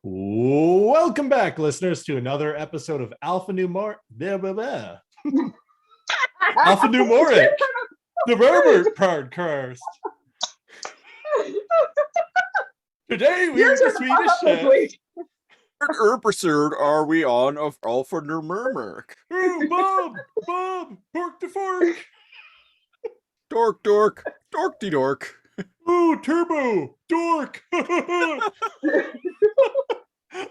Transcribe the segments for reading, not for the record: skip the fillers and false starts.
Welcome back, listeners, to another episode of Alphanumeric, the ReBoot podcast. Today we are the Swedish chef. What episode are we on of ALPHANUMERIC? Oh, Bob, pork to fork. Dork. Ooh, turbo, dork.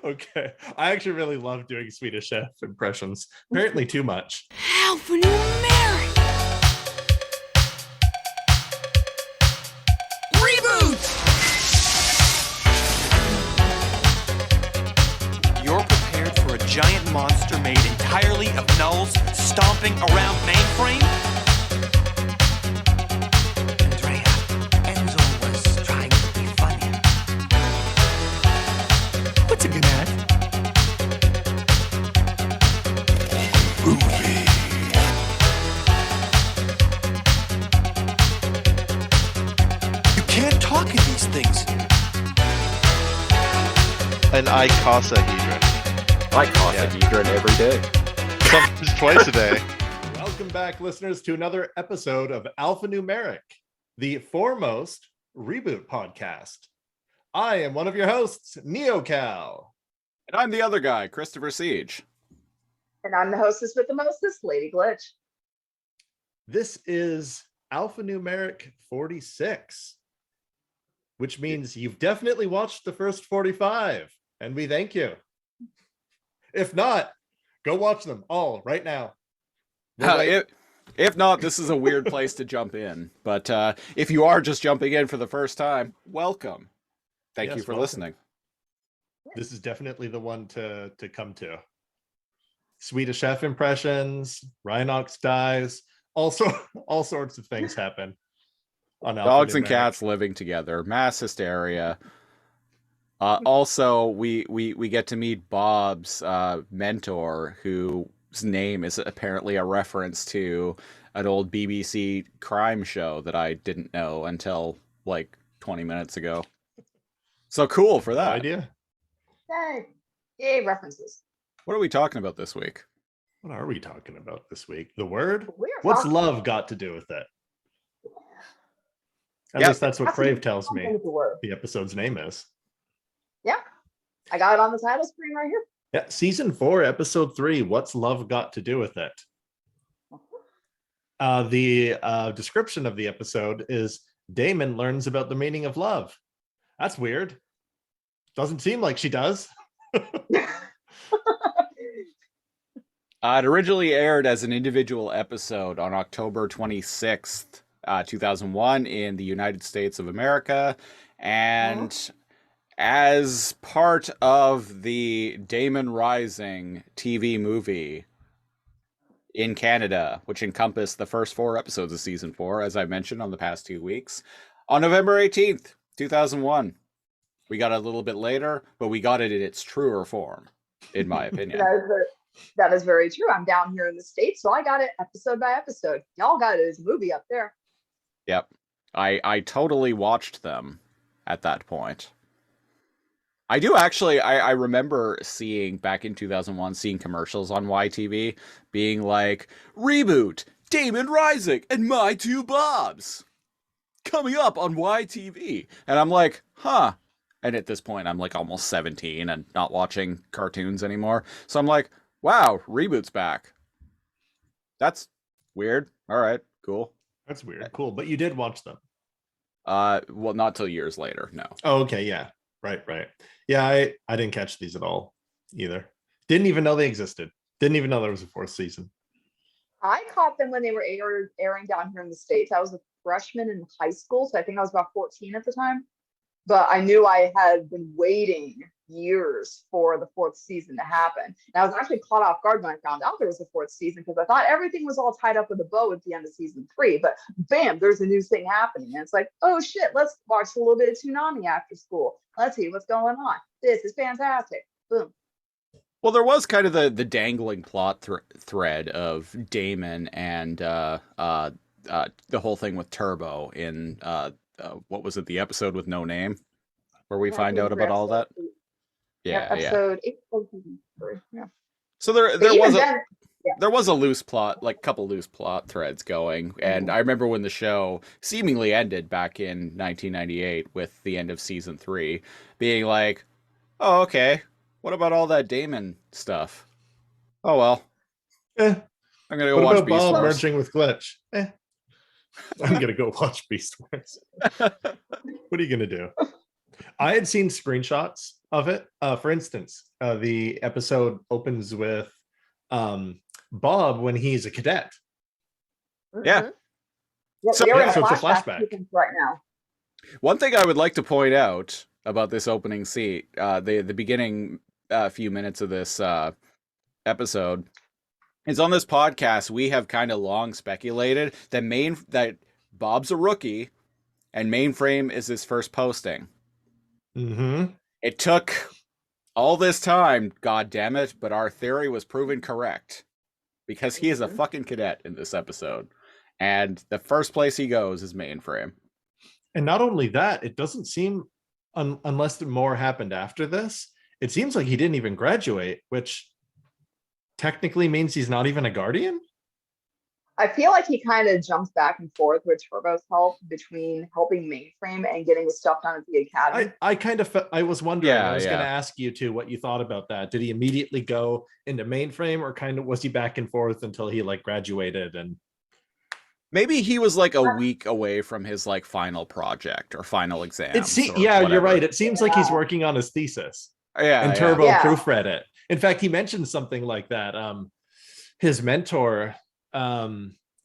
Okay, I actually really love doing Swedish chef impressions. Apparently too much. ALPHANUMERIC ReBoot. You're prepared for a giant monster made entirely of nulls stomping around mainframe? Andrea, Enzo was trying to be funny. What's a good at? You can't talk in these things. An icosahedron. Icosahedron every day. Sometimes twice a day. Welcome back, listeners, to another episode of Alphanumeric, the foremost reboot podcast. I am one of your hosts, NeoCal. And I'm the other guy, Christopher Siege. And I'm the hostess with the mostest, Lady Glitch. This is Alphanumeric 46, which means you've definitely watched the first 45, and we thank you. If not, go watch them all right now. If not, this is a weird place to jump in. But if you are just jumping in for the first time, welcome. Thank you for listening. This is definitely the one to come to. Swedish chef impressions, Rhinox dies, also all sorts of things happen on Dogs and Alphanumeric. cats living together, mass hysteria. Also, we get to meet Bob's mentor, whose name is apparently a reference to an old BBC crime show that I didn't know until like 20 minutes ago. So cool for that. Idea. Yay, references. What are we talking about this week? What are we talking about this week? The word? We're What's talking- love got to do with it? At Yeah. least that's what Has to Crave do tells something me with the word. the episode's name is. Yeah, I got it on the title screen right here. Yeah, season 4, episode 3. What's love got to do with it? The description of the episode is Damon learns about the meaning of love. That's weird. Doesn't seem like she does. It originally aired as an individual episode on October 26th, 2001 in the United States of America. And as part of the Damon Rising TV movie in Canada, which encompassed the first 4 episodes of season 4, as I mentioned on the past 2 weeks, on November 18th, 2001. We got it a little bit later, but we got it in its truer form, in my opinion. That is very true. I'm down here in the States, so I got it episode by episode. Y'all got it as a movie up there. Yep. I totally watched them at that point. I do actually, I remember seeing, back in 2001, seeing commercials on YTV being like, ReBoot, Damon Rising, and My Two Bobs coming up on YTV. And I'm like, huh. And at this point, I'm like almost 17 and not watching cartoons anymore. So I'm like, wow, ReBoot's back. That's weird. All right, cool. That's weird. Cool. But you did watch them. Well, not till years later, no. Oh, okay. Yeah. Right. Yeah, I didn't catch these at all either. Didn't even know they existed. Didn't even know there was a 4th season. I caught them when they were airing down here in the States. I was a freshman in high school, so I think I was about 14 at the time. But I knew I had been waiting years for the 4th season to happen. And I was actually caught off guard when I found out there was a 4th season, because I thought everything was all tied up with a bow at the end of season 3. But bam, there's a new thing happening. And it's like, oh shit, let's watch a little bit of Toonami after school. Let's see what's going on. This is fantastic. Boom. Well, there was kind of the dangling plot thread of Damon and the whole thing with Turbo in what was it, the episode with no name, where we find out about all that. Yeah, yeah. Episode 8. Yeah. So there But even was a then, there was a loose plot, like couple loose plot threads going, and I remember when the show seemingly ended back in 1998 with the end of season 3, being like, "Oh, okay. What about all that Damon stuff? Oh well, Eh, I'm gonna go what watch about Beast Bob Wars." merging with Glitch? I'm gonna go watch Beast Wars. What are you gonna do? I had seen screenshots of it. For instance, the episode opens with Bob when he's a cadet. Yeah. Yeah, So- we're in yeah, a so it's a flashback flashback. sequence right now. One thing I would like to point out about this opening scene, the beginning few minutes of this episode, is on this podcast we have kind of long speculated that Bob's a rookie and Mainframe is his first posting. Mm-hmm. It took all this time, god damn it, but our theory was proven correct because he is a fucking cadet in this episode, and the first place he goes is Mainframe. And not only that, it doesn't seem, unless more happened after this, it seems like he didn't even graduate, which technically means he's not even a Guardian. I feel like he kind of jumps back and forth with Turbo's help between helping Mainframe and getting the stuff done at the academy. I kind of I was wondering. Yeah, I was going to yeah. ask you too what you thought about that. Did he immediately go into Mainframe, or kind of was he back and forth until he like graduated? And Maybe he was like a week away from his like final project or final exam. yeah, you're right. It seems like he's working on his thesis. Yeah, And yeah. Turbo Yeah. proofread it. In fact, he mentioned something like that. His mentor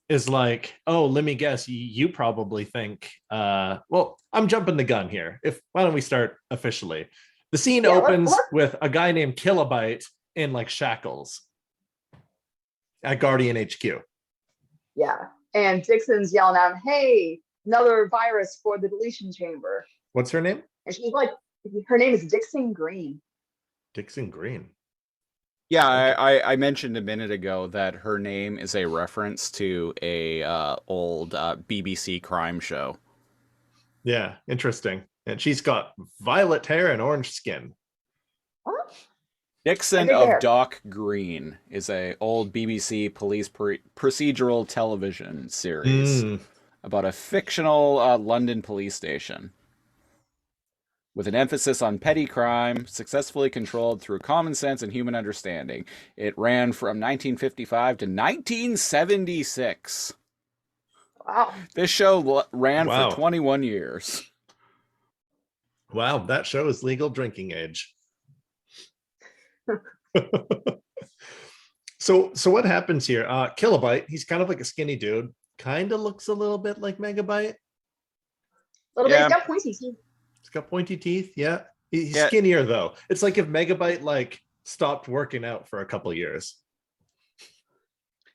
is like, oh, let me guess, you probably think, well, I'm jumping the gun here. Why don't we start officially? The scene opens with a guy named Kilobyte in like shackles at Guardian HQ. Yeah. And Dixon's yelling at him, hey, another virus for the deletion chamber. What's her name? And she's like, her name is Dixon Green. Dixon Green. Yeah, I mentioned a minute ago that her name is a reference to a old BBC crime show. Yeah, interesting. And she's got violet hair and orange skin. Huh? Dixon I think of Dock Green is a old BBC police procedural television series about a fictional London police station with an emphasis on petty crime, successfully controlled through common sense and human understanding. It ran from 1955 to 1976. Wow. This show ran Wow. for 21 years. Wow, that show is legal drinking age. So what happens here? Kilobyte, he's kind of like a skinny dude. Kind of looks a little bit like Megabyte. Little Yeah. bit, he's got pointy teeth. He's got pointy teeth. Yeah. He's Yeah. skinnier though. It's like if Megabyte like stopped working out for a couple years.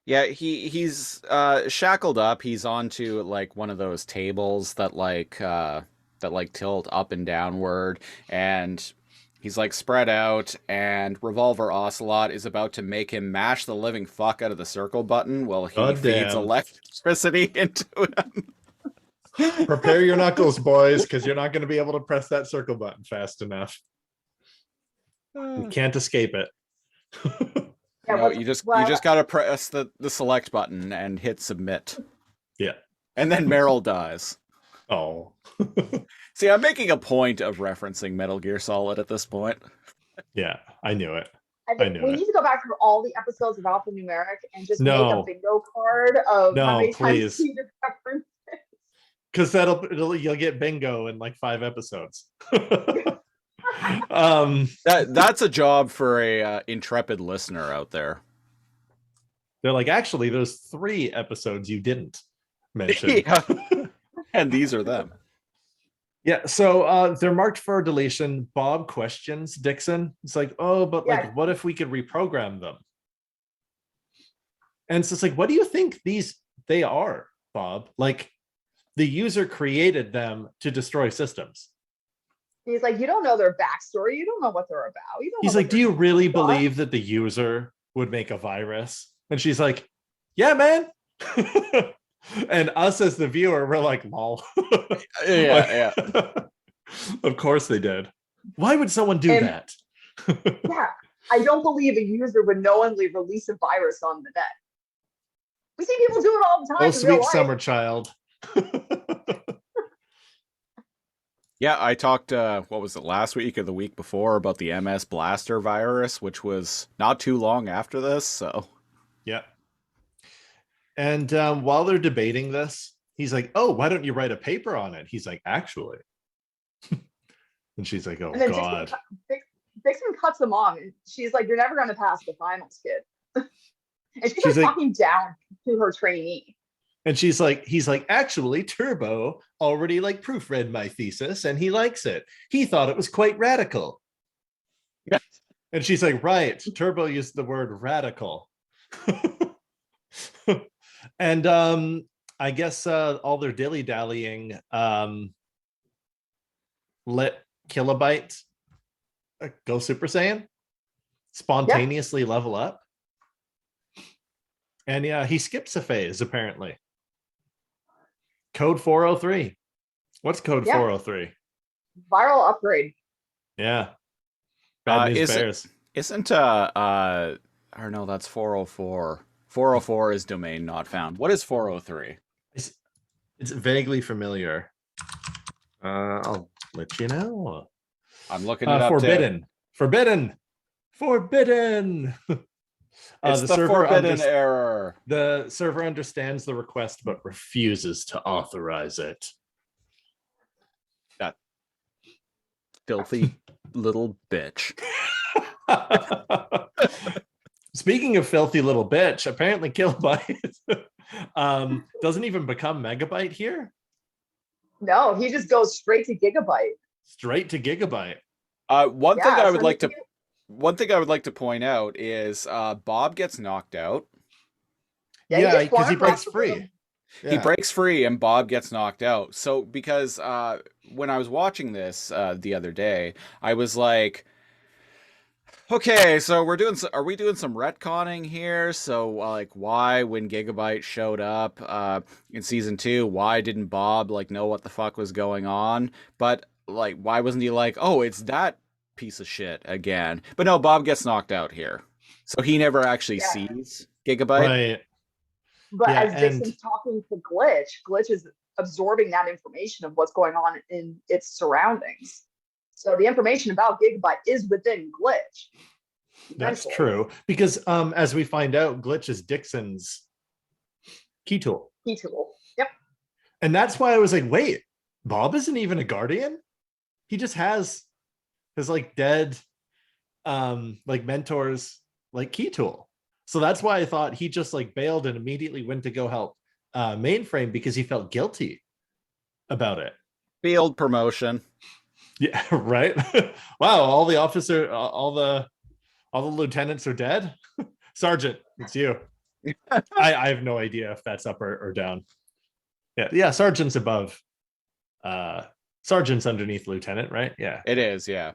Yeah, he's shackled up. He's onto like one of those tables that like tilt up and downward, and he's like spread out, and Revolver Ocelot is about to make him mash the living fuck out of the circle button while he God feeds damn. electricity into him. Prepare your knuckles, boys, because you're not going to be able to press that circle button fast enough. You can't escape it. Yeah, No, you just gotta press the select button and hit submit. Yeah. And then Meryl dies. Oh. See, I'm making a point of referencing Metal Gear Solid at this point. Yeah, I knew it. I think knew we it. need to go back through all the episodes of Alphanumeric and just make No. a bingo card of No, how many please. times Peter referenced. Because you'll get bingo in like 5 episodes. That's a job for a intrepid listener out there. They're like, actually, there's 3 episodes you didn't mention. Yeah. And these are them. Yeah, so they're marked for deletion. Bob questions Dixon. It's like, oh, but Yeah. like, what if we could reprogram them? And so it's like, what do you think they are, Bob? Like, the user created them to destroy systems. He's like, you don't know their backstory. You don't know what they're about. You don't He's know like, what do you really What? believe that the user would make a virus? And she's like, yeah, man. And us as the viewer, we're like, lol. Yeah. Of course they did. Why would someone do And- that? Yeah, I don't believe a user would knowingly release a virus on the net. We see people do it all the time Oh, in sweet real life. summer child. Yeah, I talked, what was it, last week or the week before about the MS Blaster virus, which was not too long after this, so. Yeah. And while they're debating this, he's like, oh, why don't you write a paper on it? He's like, actually. And she's like, oh, And then God. Dixon cuts him off. And she's like, you're never going to pass the finals, kid. And she's like talking down to her trainee. And she's like, he's like, actually, Turbo already like proofread my thesis and he likes it. He thought it was quite radical. And she's like, right. Turbo used the word radical. And I guess all their dilly-dallying let Kilobyte go Super Saiyan, spontaneously level up. And yeah, he skips a phase, apparently. Code 403. What's code 403? Viral upgrade. Yeah. Bad news bears. Isn't or no, that's 404. 404 is domain not found. What is 403? It's vaguely familiar. I'll let you know. I'm looking it up. Forbidden. Forbidden. Forbidden. It's the forbidden error. The server understands the request but refuses to authorize it. That filthy little bitch. Speaking of filthy little bitch, apparently Kilobyte doesn't even become Megabyte here. No, he just goes straight to Gigabyte. Straight to Gigabyte. One thing I would like to point out is Bob gets knocked out. Yeah, because he breaks free. Yeah. He breaks free and Bob gets knocked out. So because when I was watching this the other day, I was like, okay, so are we doing some retconning here? So like, why when Gigabyte showed up in season 2, why didn't Bob like know what the fuck was going on? But like, why wasn't he like, oh, it's that piece of shit again? But no, Bob gets knocked out here, so he never actually sees Gigabyte. Right. But as Dixon's talking to Glitch is absorbing that information of what's going on in its surroundings. So the information about Gigabyte is within Glitch. That's true. Because as we find out, Glitch is Dixon's key tool. Yep. And that's why I was like, wait, Bob isn't even a guardian? He just has his like dead like mentors like key tool. So that's why I thought he just like bailed and immediately went to go help Mainframe because he felt guilty about it. Field promotion. Yeah, right. Wow, all the lieutenants are dead. Sergeant, it's you. I have no idea if that's up or down. Yeah, sergeant's above. Sergeant's underneath lieutenant, right? Yeah, it is. Yeah,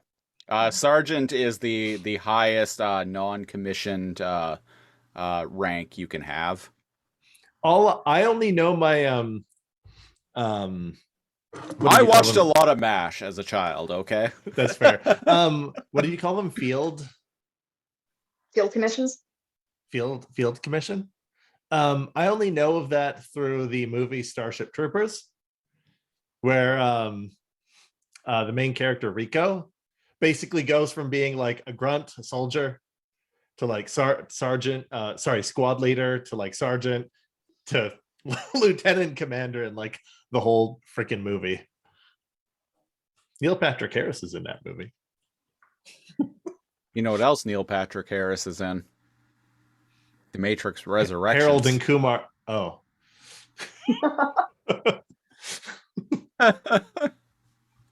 sergeant is the highest non-commissioned rank you can have. I only know my I watched a lot of MASH as a child. Okay, that's fair. What do you call them? Field commissions. Field commission. I only know of that through the movie Starship Troopers, where the main character Rico basically goes from being like a grunt, a soldier, to like squad leader, to like sergeant, to lieutenant commander, and like the whole freaking movie. Neil Patrick Harris is in that movie. You know what else Neil Patrick Harris is in? The Matrix Resurrections. Harold and Kumar. Oh.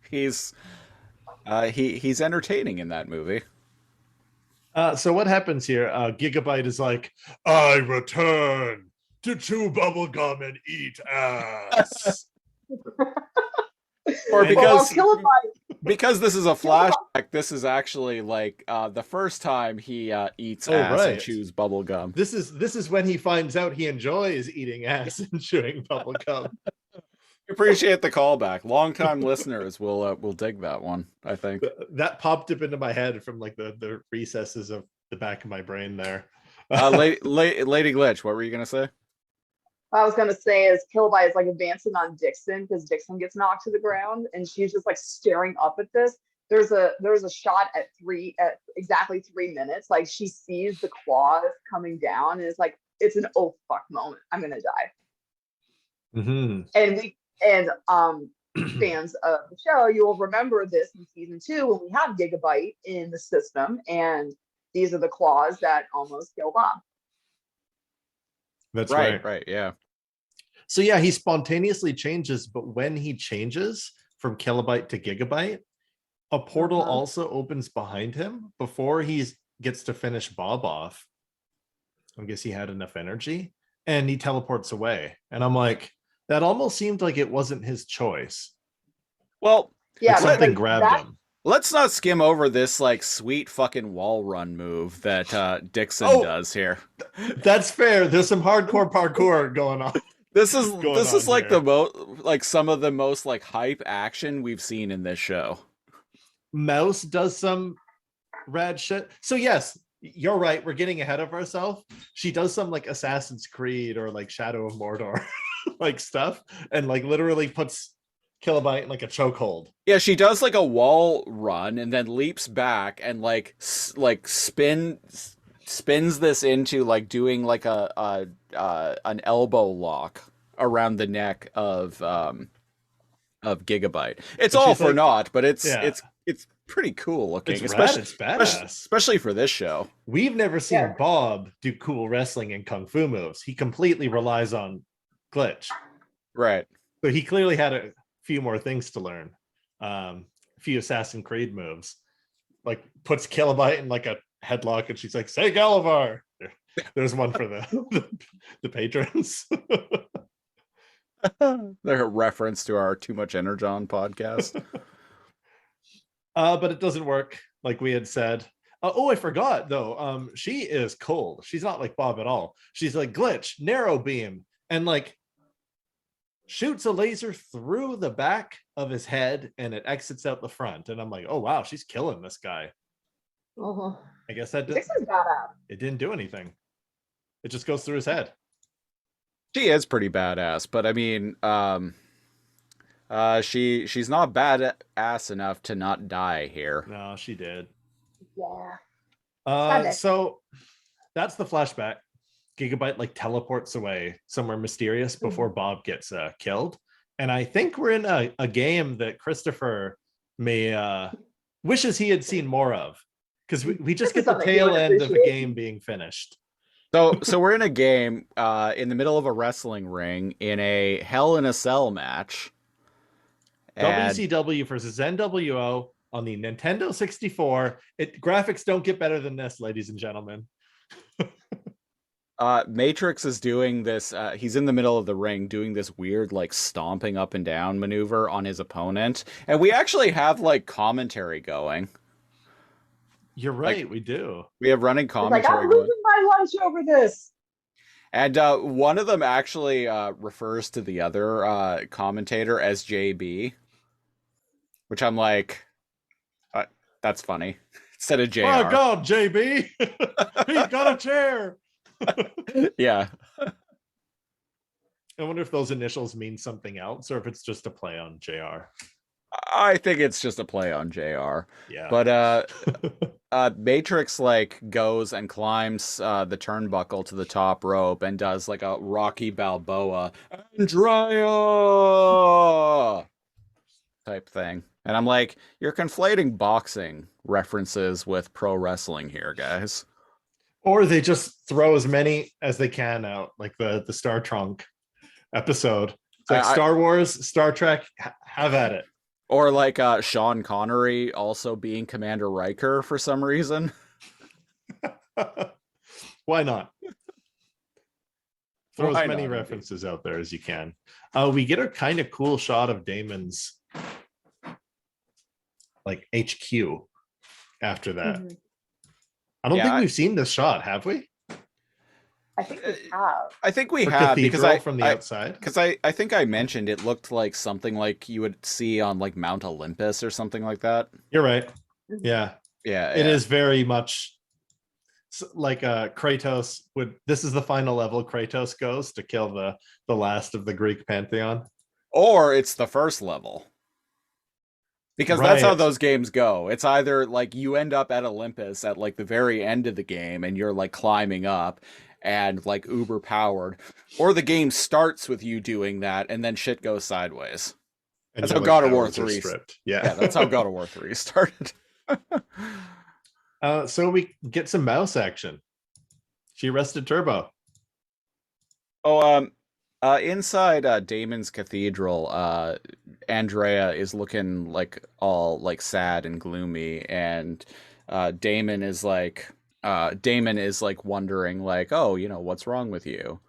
He's entertaining in that movie. So what happens here? Gigabyte is like, I return to chew bubblegum and eat ass. Or because this is a flashback, this is actually like the first time he eats ass and chews bubblegum. This is when he finds out he enjoys eating ass and chewing bubblegum. Appreciate the callback. Longtime listeners will dig that one, I think. That popped up into my head from like the recesses of the back of my brain there. Lady Glitch, what were you gonna say? I was gonna say is Kilobyte is like advancing on Dixon because Dixon gets knocked to the ground and she's just like staring up at this. There's a shot at exactly 3 minutes. Like she sees the claws coming down and it's like it's an oh fuck moment. I'm gonna die. Mm-hmm. And fans of the show, you will remember this in season 2 when we have Gigabyte in the system, and these are the claws that almost kill Bob. That's right. Right, yeah. So yeah, he spontaneously changes, but when he changes from kilobyte to gigabyte, a portal also opens behind him before he gets to finish Bob off. I guess he had enough energy, and he teleports away. And I'm like, that almost seemed like it wasn't his choice. Well, Yeah, something grabbed him. Let's not skim over this like sweet fucking wall run move that Dixon does here. That's fair. There's some hardcore parkour going on. This is like here. the most like some of the most like hype action we've seen in this show. Mouse does some rad shit. So yes, you're right. We're getting ahead of ourselves. She does some like Assassin's Creed or like Shadow of Mordor like stuff, and like literally puts Kilobyte in like a chokehold. Yeah, she does like a wall run and then leaps back and like spins this into like doing like an elbow lock around the neck of Gigabyte. It's all for naught, but it's pretty cool looking. It's rad, it's badass. Especially for this show. We've never seen Bob do cool wrestling and kung fu moves. He completely relies on Glitch. Right. So he clearly had a few more things to learn. A few Assassin's Creed moves. Like puts Kilobyte in like a headlock and she's like, say Galavar. There's one for the patrons. They're a reference to our Too Much Energon podcast. But it doesn't work like we had said. I forgot though. She is cold. She's not like Bob at all. She's like Glitch, narrow beam, and like shoots a laser through the back of his head and it exits out the front. And I'm like, oh wow, she's killing this guy. I guess that it didn't do anything. It just goes through his head. She is pretty badass, but I mean, she's not badass enough to not die here. No, she did. Yeah. So that's the flashback. Gigabyte like teleports away somewhere mysterious before Bob gets killed. And I think we're in a game that Christopher may wishes he had seen more of, because we just get the tail end of the game being finished. So we're in a game in the middle of a wrestling ring in a Hell in a Cell match. WCW versus NWO on the Nintendo 64. Graphics don't get better than this, ladies and gentlemen. Matrix is doing this. He's in the middle of the ring doing this weird like stomping up and down maneuver on his opponent. And we actually have like commentary going. You're right, we do. We have running commentary I'm losing my lunch over this. And one of them actually refers to the other commentator as JB, which I'm like, that's funny. Instead of JR. Oh God, JB, he's got a chair. Yeah. I wonder if those initials mean something else or if it's just a play on JR. I think it's just a play on JR. Yeah. But Matrix like goes and climbs the turnbuckle to the top rope and does like a Rocky Balboa Andrea type thing. And I'm like, you're conflating boxing references with pro wrestling here, guys. Or they just throw as many as they can out, like the Star Trek episode. It's like Star Wars, Star Trek, have at it. Or like Sean Connery also being Commander Riker for some reason. Why not? Throw as many references out there as you can. We get a kind of cool shot of Damon's like HQ after that. I don't think we've seen this shot, have we? I think we have. I think we Or have because cathedral from the outside. I think I mentioned it looked like something like you would see on like Mount Olympus or something like that. You're right. Mhm. Yeah, Yeah, it yeah. is very much like Kratos would. This is the final level Kratos goes to kill the last of the Greek pantheon. Or it's the first level. Because that's how Right. those games go. It's either like you end up at Olympus at like the very end of the game and you're like climbing up and like uber powered, or the game starts with you doing that and then shit goes sideways. And That's your, how like, God of War powers are 3 stripped. Yeah, that's how God of War 3 started. So we get some mouse action. She arrested Turbo. Oh, inside Damon's cathedral, Andrea is looking like all like sad and gloomy, and Damon is like wondering like, oh, you know, what's wrong with you?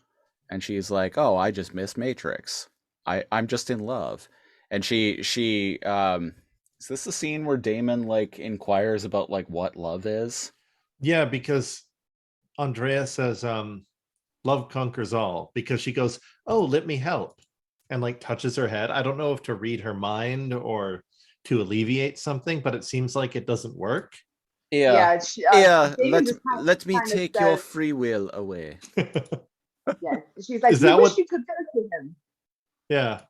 And she's like, oh, I just miss Matrix. I'm just in love. And she is this the scene where Damon like inquires about like what love is? Yeah, because Andrea says, love conquers all, because she goes, oh, let me help, and like touches her head. I don't know if to read her mind or to alleviate something, but it seems like it doesn't work. Yeah. She, Yeah, Damon just let me kind of take your says, free will away. yeah, she's like, Is you that wish what? you could go to him. Yeah.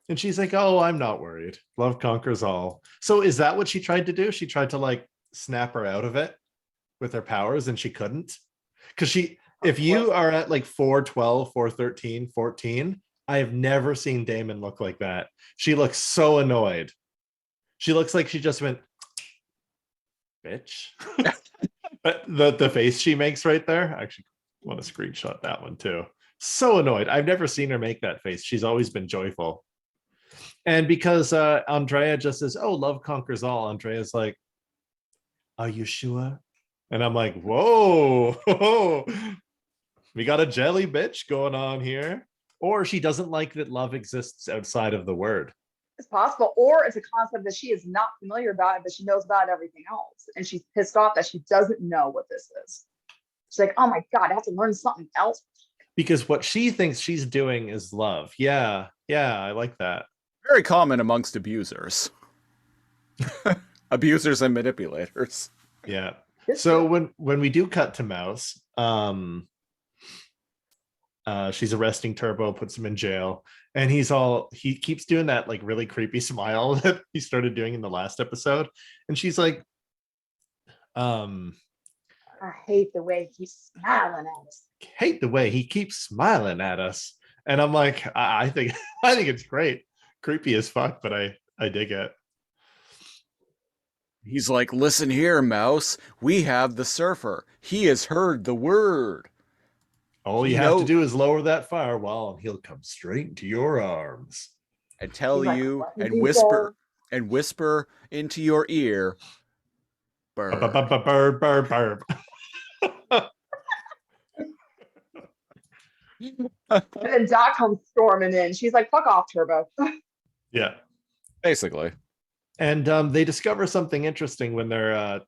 And she's like, oh, I'm not worried. Love conquers all. So is that what she tried to do? She tried to like snap her out of it with her powers, and she couldn't. Because if you are at like 412, 413, 14, I have never seen Damon look like that. She looks so annoyed. She looks like she just went, bitch. the face she makes right there. I actually want to screenshot that one too. So annoyed. I've never seen her make that face. She's always been joyful. And because Andrea just says, oh, love conquers all, Andrea's like, are you sure? And I'm like, whoa, we got a jelly bitch going on here. Or she doesn't like that love exists outside of the word. It's possible, or it's a concept that she is not familiar about, but she knows about everything else, and she's pissed off that she doesn't know what this is. She's like, oh my god, I have to learn something else. Because what she thinks she's doing is love. Yeah, I like that. Very common amongst abusers. Abusers and manipulators. Yeah. This So is- when we do cut to Mouse, she's arresting Turbo, puts him in jail, and he keeps doing that like really creepy smile that he started doing in the last episode. And she's like, I hate the way he's smiling at us. hate the way he keeps smiling at us. And I'm like, I think I think it's great. Creepy as fuck, but I dig it. He's like, listen here, Mouse. We have the surfer. He has heard the word. All He you have to know- do is lower that firewall and he'll come straight into your arms. And tell He's like, you "What and did you whisper into your ear. Bird. Burb, burb, burb. And then Doc comes storming in. She's like, fuck off, Turbo. Yeah. Basically. And they discover something interesting when they're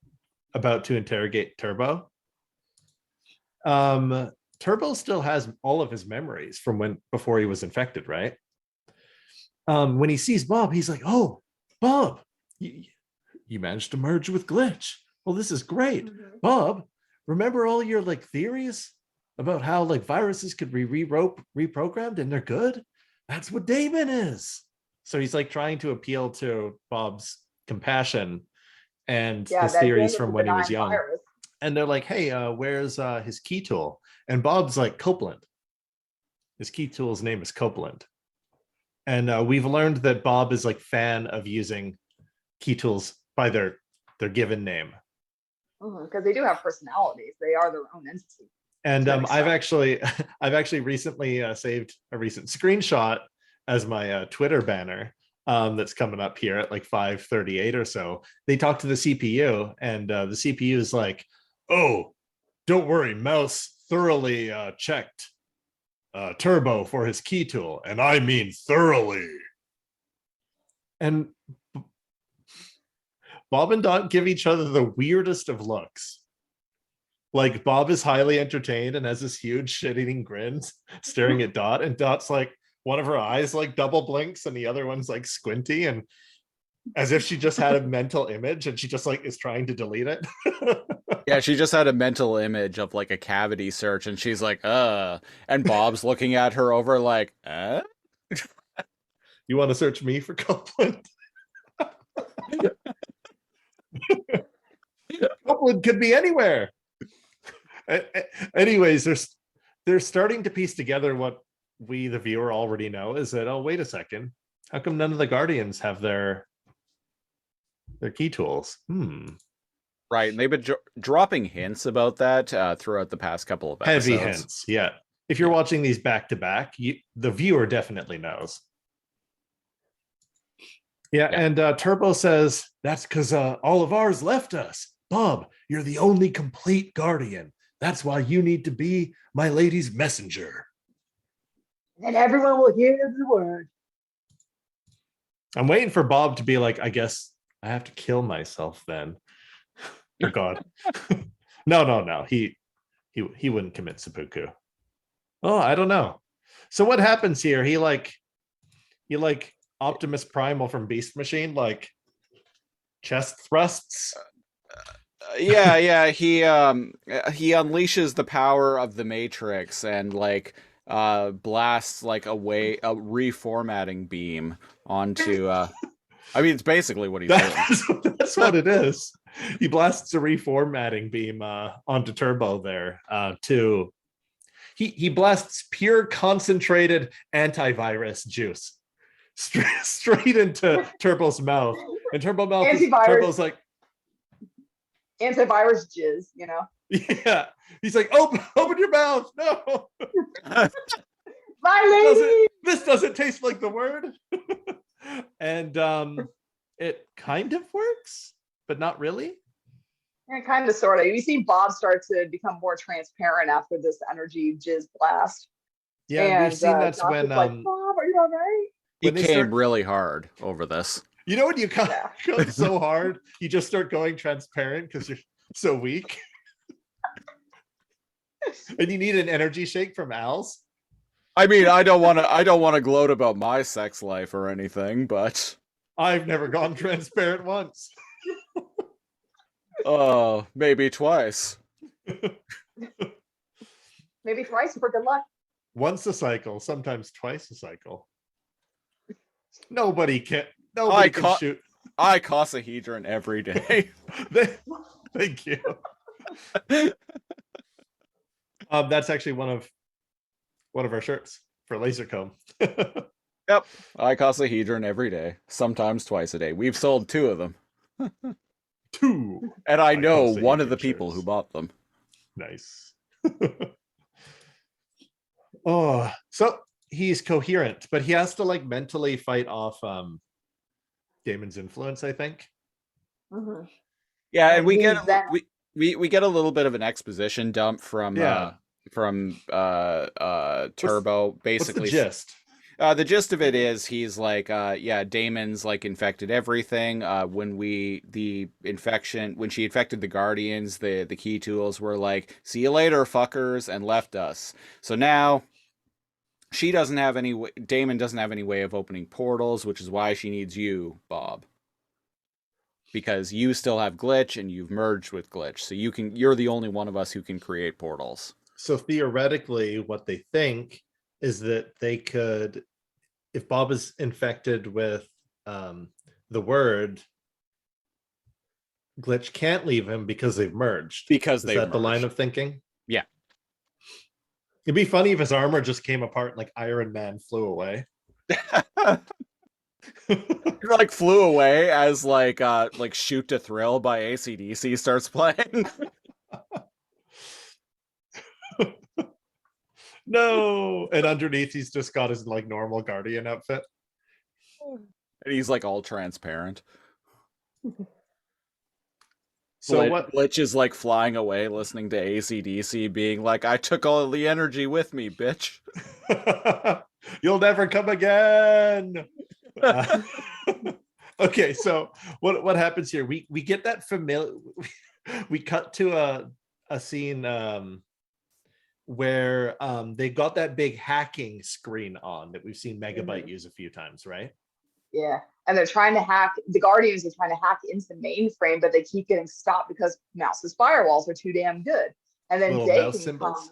about to interrogate Turbo. Turbo still has all of his memories from before he was infected, right? When he sees Bob, he's like, oh, Bob, you managed to merge with Glitch. Well, this is great. Bob, remember all your like theories about how like viruses could be reprogrammed and they're good? That's what Damon is. So he's like trying to appeal to Bob's compassion and his that theories Damon's from a when he was benign young. virus. And they're like, hey, where's his key tool? And Bob's like, Copeland. His key tool's name is Copeland. And we've learned that Bob is like fan of using key tools by their given name. Because they do have personalities. They are their own entity. And That makes I've actually recently saved a recent screenshot as my Twitter banner that's coming up here at like 5:38 or so. They talk to the CPU, and the CPU is like, oh, don't worry, Mouse thoroughly checked Turbo for his key tool, and I mean thoroughly. And Bob and Dot give each other the weirdest of looks. Like Bob is highly entertained and has this huge shit-eating grin staring at Dot, and Dot's like one of her eyes like double blinks and the other one's like squinty, and as if she just had a mental image and she just like is trying to delete it. Yeah, she just had a mental image of like a cavity search, and she's like, and Bob's looking at her over like, You want to search me for Copeland? Copeland could be anywhere. Anyways, they're starting to piece together what we, the viewer, already know, is that, oh, wait a second, how come none of the Guardians have their key tools? Right, and they've been dropping hints about that throughout the past couple of episodes. Heavy hints, yeah. If you're watching these back to back, the viewer definitely knows. Yeah, and Turbo says, that's because all of ours left us. Bob, you're the only complete Guardian. That's why you need to be my lady's messenger. And everyone will hear the word. I'm waiting for Bob to be like, I guess I have to kill myself then. Oh God. No. He wouldn't commit seppuku. Oh, I don't know. So what happens here? He like Optimus Primal from Beast Machine, like chest thrusts. Yeah. He unleashes the power of the Matrix and like blasts like a reformatting beam onto. I mean, it's basically what he's doing. That's what it is. He blasts a reformatting beam onto Turbo there. He blasts pure concentrated antivirus juice straight into Turbo's mouth, and Turbo's like antivirus jizz, you know. Yeah, he's like, open your mouth, no. My lady. This doesn't taste like the word. And it kind of works, but not really. And kind of, sort of. You see Bob start to become more transparent after this energy jizz blast. Yeah, and we've seen that's Josh when is like, Bob, are you all right? He came really hard over this. You know when you come so hard, you just start going transparent because you're so weak. And you need an energy shake from Al's. I mean, I don't want to gloat about my sex life or anything, but I've never gone transparent once. Oh, maybe twice. Maybe thrice for good luck. Once a cycle, sometimes twice a cycle. Nobody can shoot. I icosahedron every day. Thank you. That's actually one of our shirts for Laser Comb. Yep, icosahedron every day, sometimes twice a day. We've sold 2 of them. 2. And I know one of the people who bought them. Nice. Oh, so he's coherent, but he has to like mentally fight off Damon's influence, I think. Mm-hmm. Yeah, and we get a little bit of an exposition dump from Turbo. Basically, what's the gist? The gist of it is he's like, Damon's like infected everything. When she infected the Guardians, the key tools were like, see you later, fuckers, and left us. So now Damon doesn't have any way of opening portals, which is why she needs you, Bob. Because you still have Glitch and you've merged with Glitch. So you're the only one of us who can create portals. So theoretically, what they think is that they could, if Bob is infected with the word, Glitch can't leave him because they've merged. Is that the line of thinking? Yeah. It'd be funny if his armor just came apart and like Iron Man flew away. Like flew away as like Shoot to Thrill by AC/DC starts playing. No, and underneath he's just got his like normal Guardian outfit, and he's like all transparent. So Glitch is like flying away listening to AC/DC being like, I took all the energy with me, bitch. You'll never come again. Okay, so what happens here? We get that familiar. We cut to a scene where they got that big hacking screen on that we've seen Megabyte use a few times, right? Yeah. And they're trying to hack, the Guardians are trying to hack into mainframe, but they keep getting stopped because Mouse's firewalls are too damn good. And then Little mouse Dakin symbols. comes.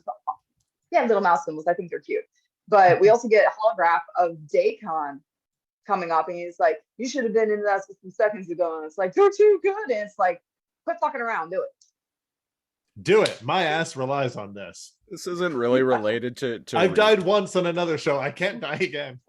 Yeah, little mouse symbols. I think they're cute. But we also get a holograph of Dakin coming up, and he's like, "You should have been into that system seconds ago." And it's like, "They're too good." And it's like, quit fucking around, do it. Do it. My ass relies on this. This isn't really related to I've died once on another show. I can't die again.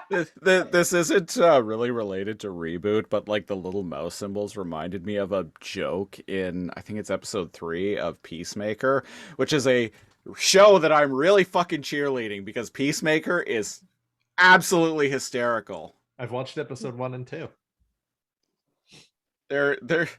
This isn't really related to ReBoot, but like the little mouse symbols reminded me of a joke in, I think it's episode 3 of Peacemaker, which is a show that I'm really fucking cheerleading because Peacemaker is absolutely hysterical. I've watched episode 1 and 2. There's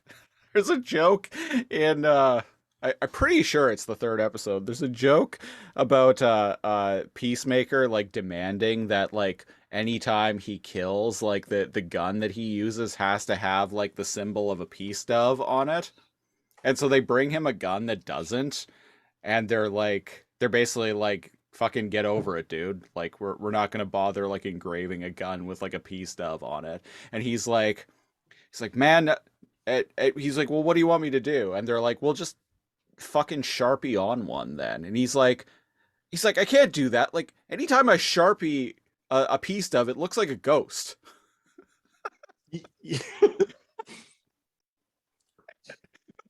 a joke in I'm pretty sure it's the 3rd episode. There's a joke about Peacemaker like demanding that like anytime he kills, like the gun that he uses has to have like the symbol of a peace dove on it. And so they bring him a gun that doesn't, and they're basically like, fucking get over it, dude. Like we're not gonna bother like engraving a gun with like a peace dove on it. And he's like, man, he's like, well, what do you want me to do? And they're like, well, just fucking Sharpie on one then. And he's like, I can't do that. Like anytime I Sharpie a piece of it, looks like a ghost.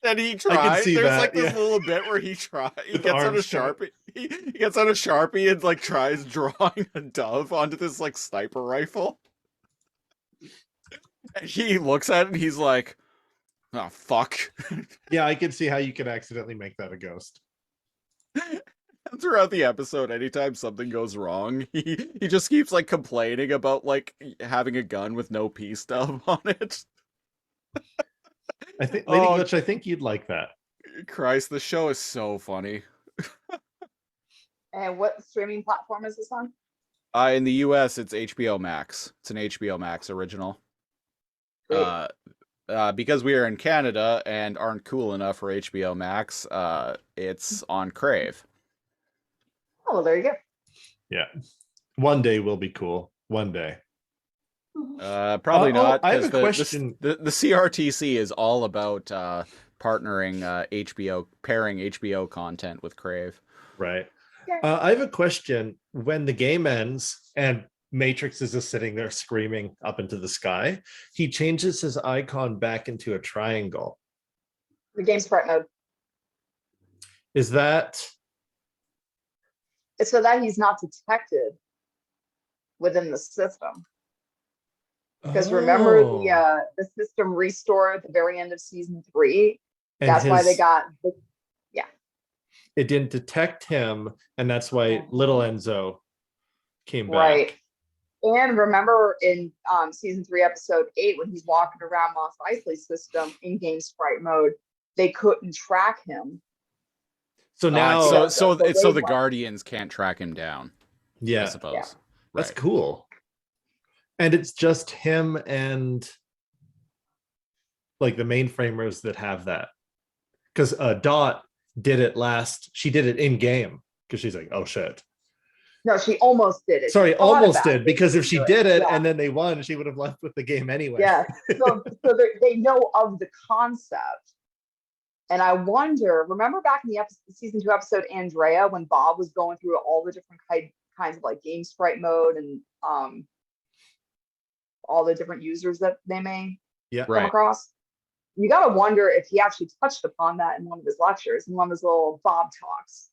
And he tries. I can see There's that, like this yeah. little bit where he tries. He With gets out a arms short. Sharpie. He gets out a Sharpie and like tries drawing a dove onto this like sniper rifle. And he looks at it and he's like, oh fuck. Yeah, I can see how you could accidentally make that a ghost. And throughout the episode, anytime something goes wrong, he just keeps like complaining about like having a gun with no peace dove on it. I think, Lady Oh. Glitch, I think you'd like that. Christ, the show is so funny. And what streaming platform is this on? In the US, it's HBO Max. It's an HBO Max original. Great. Because we are in Canada and aren't cool enough for HBO Max, it's on Crave. Oh, well, there you go. Yeah. One day we'll be cool. One day. Probably not. I have 'cause a question. The CRTC is all about partnering pairing HBO content with Crave. Right. Yeah. I have a question. When the game ends and Matrix is just sitting there screaming up into the sky, he changes his icon back into a triangle. The game sprite mode. Is that... It's so that he's not detected within the system. Because remember the system restore at the very end of season 3. And That's why they got it didn't detect him, and that's why little Enzo came back. right. And remember in season 3, episode 8, when he's walking around Mos Eisley's system in game sprite mode, they couldn't track him. So now, So the wavelength. Guardians can't track him down. I yeah, suppose. Yeah. that's Right. cool. And it's just him and like the mainframers that have that. Because Dot did it she did it in game because she's like, oh shit. No, she almost did it. She Sorry, thought almost about did, it. because if she did it Yeah. and then they won, she would have left with the game anyway. Yeah, so they know of the concept. And I wonder, remember back in the season 2 episode Andrea, when Bob was going through all the different kinds of like game sprite mode and all the different users that they may Yeah. come Right. across? You got to wonder if he actually touched upon that in one of his lectures, in one of his little Bob talks.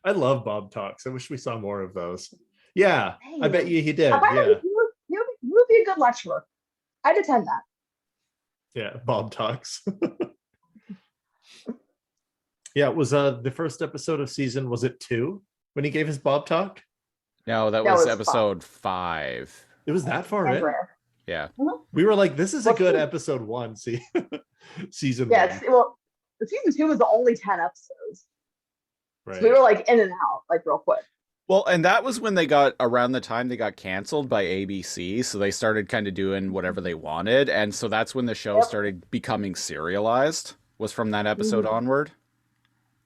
I love Bob Talks. I wish we saw more of those. Yeah, I bet you he did. I find Yeah. that you would be a good lecturer. I'd attend that. Yeah, Bob Talks. Yeah, it was the first episode of season, was it 2 when he gave his Bob Talk? No, that That was was episode 5. It was that far And in? rare. Yeah. We were like, this is a Well, good see- episode 1. See, season Yeah, 1. well, the season 2 was the only 10 episodes. Right. So we were like in and out, like real quick. Well, and that was when they got around the time they got canceled by ABC, so they started kind of doing whatever they wanted, and so that's when the show Yep. started becoming serialized. was from that episode onward.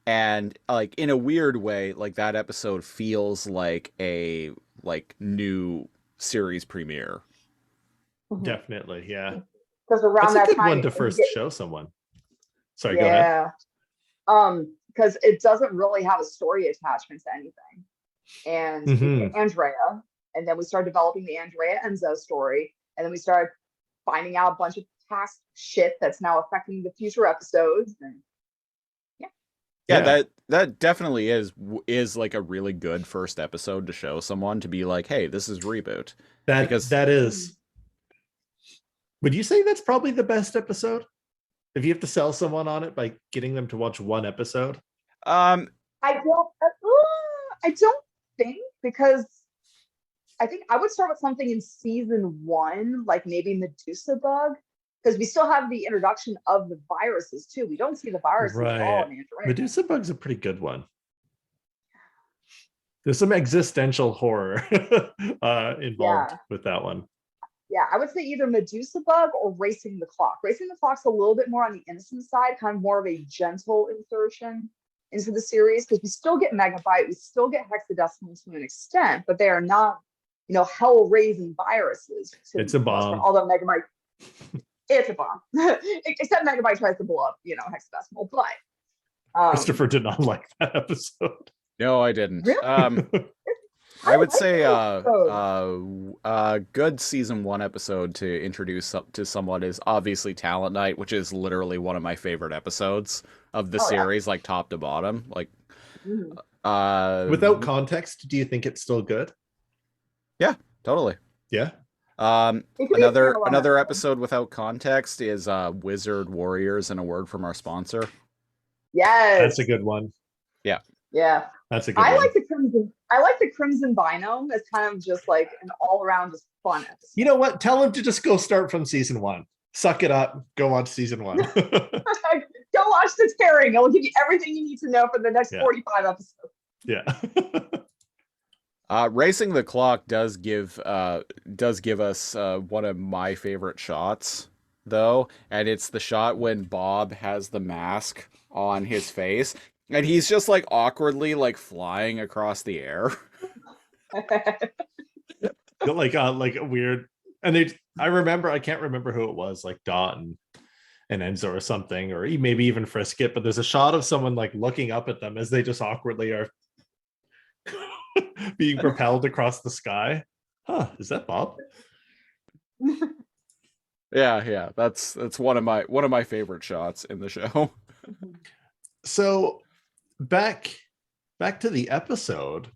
And like in a weird way, like that episode feels like a new series premiere. Definitely, yeah. Because around That's a that good time, one to first show someone. Sorry, go ahead. Because it doesn't really have a story attachment to anything. And we get Andrea, and then we start developing the Andrea Enzo story, and then we start finding out a bunch of past shit that's now affecting the future episodes. And yeah, that definitely is like a really good first episode to show someone, to be like, hey, this is Reboot. That is. Would you say that's probably the best episode? If you have to sell someone on it by getting them to watch one episode? I don't think, because I think I would start with something in season 1, like maybe Medusa Bug, because we still have the introduction of the viruses too. We don't see the viruses at all in Android. Medusa Bug's a pretty good one. There's some existential horror involved with that one. Yeah, I would say either Medusa Bug or Racing the Clock. Racing the Clock's a little bit more on the innocent side, kind of more of a gentle insertion into the series, because we still get Megabyte, we still get Hexadecimal to an extent, but they are not, hell-raising viruses. It's a bomb. Although Megabyte, it's a bomb. Except Megabyte tries to blow up, Hexadecimal. But Christopher did not like that episode. No, I didn't. Really? I would say a good season 1 episode to introduce to someone is obviously Talent Night, which is literally one of my favorite episodes of the series, like top to bottom. Like, without context, do you think it's still good? Yeah, totally. Yeah. Another episode without context is Wizard Warriors, and a word from our sponsor. Yes, that's a good one. Yeah, that's a good one. I like the Crimson Binome as kind of just like an all-around just fun episode. You know what? Tell him to just go start from season 1. Suck it up. Go watch season 1. Go watch the tearing. It will give you everything you need to know for the next 45 episodes. Yeah. Racing the Clock does give us one of my favorite shots, though, and it's the shot when Bob has the mask on his face, and he's just like awkwardly like flying across the air. like a weird, and I can't remember who it was, like Dot and Enzo or something, or maybe even Frisket, but there's a shot of someone like looking up at them as they just awkwardly are being propelled across the sky. Is that Bob? Yeah, that's one of my favorite shots in the show. So back to the episode,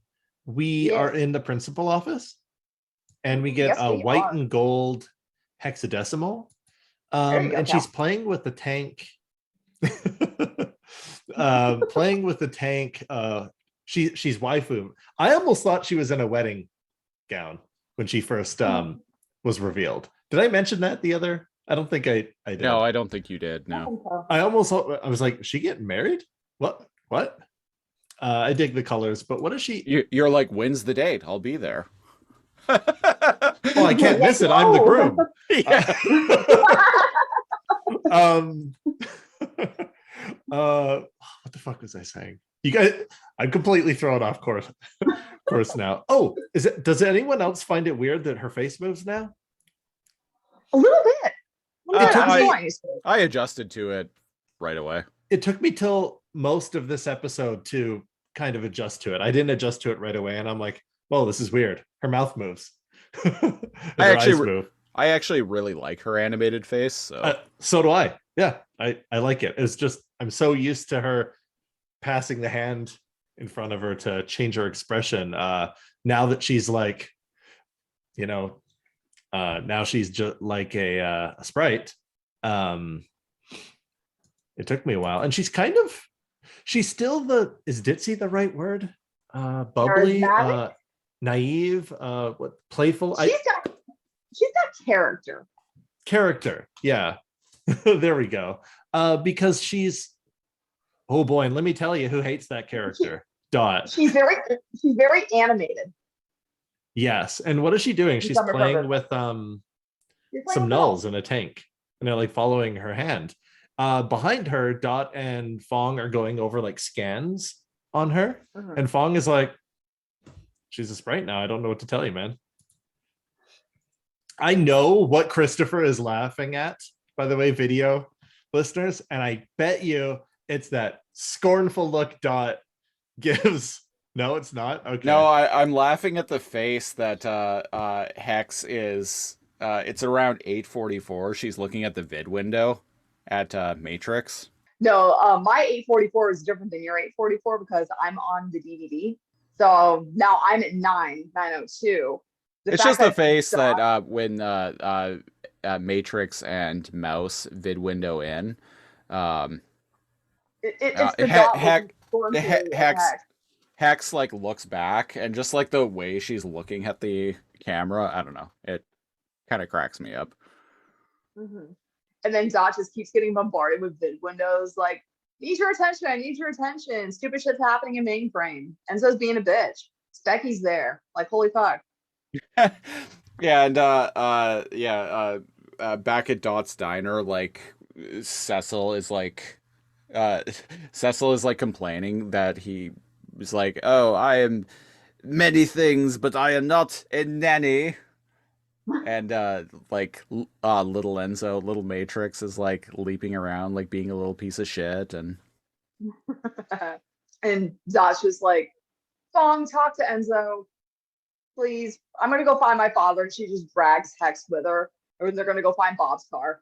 we are in the principal office, and we get a white and gold hexadecimal, and she's playing with the tank. She's waifu. I almost thought she was in a wedding gown when she first was revealed. Did I mention that I don't think I did. No, I don't think you did. No. I was like, is she getting married? What? I dig the colors, but what is she? You're like, when's the date? I'll be there. Well, I can't miss it. I'm the groom. What the fuck was I saying? You guys, I'm completely thrown off course now. Oh, does anyone else find it weird that her face moves now? A little bit. I adjusted to it right away. It took me till most of this episode to kind of adjust to it. I didn't adjust to it right away, and I'm like, "Whoa, this is weird." Her mouth moves. I actually really like her animated face. So do I. Yeah, I like it. It's just I'm so used to her passing the hand in front of her to change her expression. Now that she's like, now she's just like a sprite. It took me a while, and she's still is ditzy the right word? Bubbly, naive, playful. She's got character. Character, yeah. There we go. Because she's, oh boy, and let me tell you who hates that character. Dot. She's very animated. Yes, and what is she doing? She's playing with some nulls in a tank, and they're like following her hand. Behind her, Dot and Fong are going over like scans on her, Mhm. and Fong is like, she's a sprite now. I don't know what to tell you, man. I know what Christopher is laughing at, by the way, video listeners, and I bet you it's that scornful look Dot gives. No, it's not. Okay. No, I'm laughing at the face that Hex is. It's around 8:44. She's looking at the vid window at Matrix. No, my 844 is different than your 844 because I'm on the DVD. So now I'm at 9:02. It's just the face that when Matrix and Mouse vid window in. It's the dot looking scornfully at Hex Hex. Hex like looks back, and just like the way she's looking at the camera, I don't know, it kind of cracks me up. Mhm. And then Dot just keeps getting bombarded with vid windows like, need your attention, I need your attention. Stupid shit's happening in mainframe. Enzo's being a bitch. Specky's there. Like, holy fuck. Yeah, and back at Dot's diner, like Cecil is like complaining that he was like, oh, I am many things, but I am not a nanny. And little Enzo, little Matrix is like leaping around, like being a little piece of shit. And And Dot's just like, Fong, talk to Enzo. Please. I'm gonna go find my father. And she just drags Hex with her. Or they're gonna go find Bob's car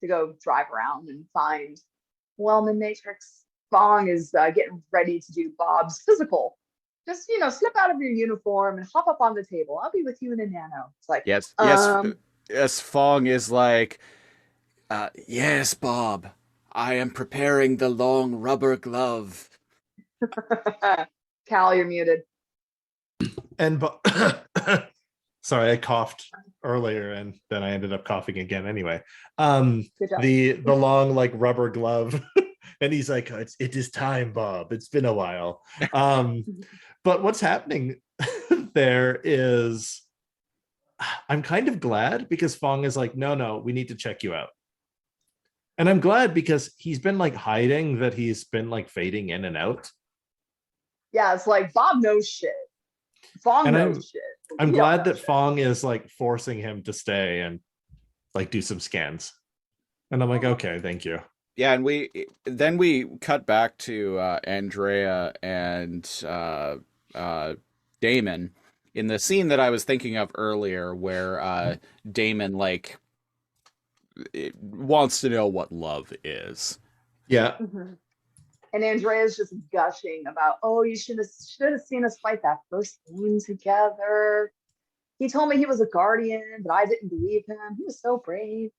to go drive around and find Wellman Matrix. Fong is getting ready to do Bob's physical. Just, slip out of your uniform and hop up on the table. I'll be with you in a nano. It's like, yes, Fong is like, yes, Bob, I am preparing the long rubber glove. Cal, you're muted. And sorry, I coughed earlier and then I ended up coughing again anyway. Good job. The long like rubber glove. And he's like, it is time, Bob. It's been a while. But what's happening there is, I'm kind of glad because Fong is like, no, we need to check you out. And I'm glad because he's been like hiding that he's been like fading in and out. Yeah, it's like Bob knows shit. Fong knows shit. I'm glad that Fong is like forcing him to stay and like do some scans. And I'm like, okay, thank you. Yeah, and we cut back to Andrea and Damon in the scene that I was thinking of earlier, where Damon wants to know what love is. Yeah. Mm-hmm. And Andrea's just gushing about, oh, you should have seen us fight that first game together. He told me he was a guardian, but I didn't believe him. He was so brave.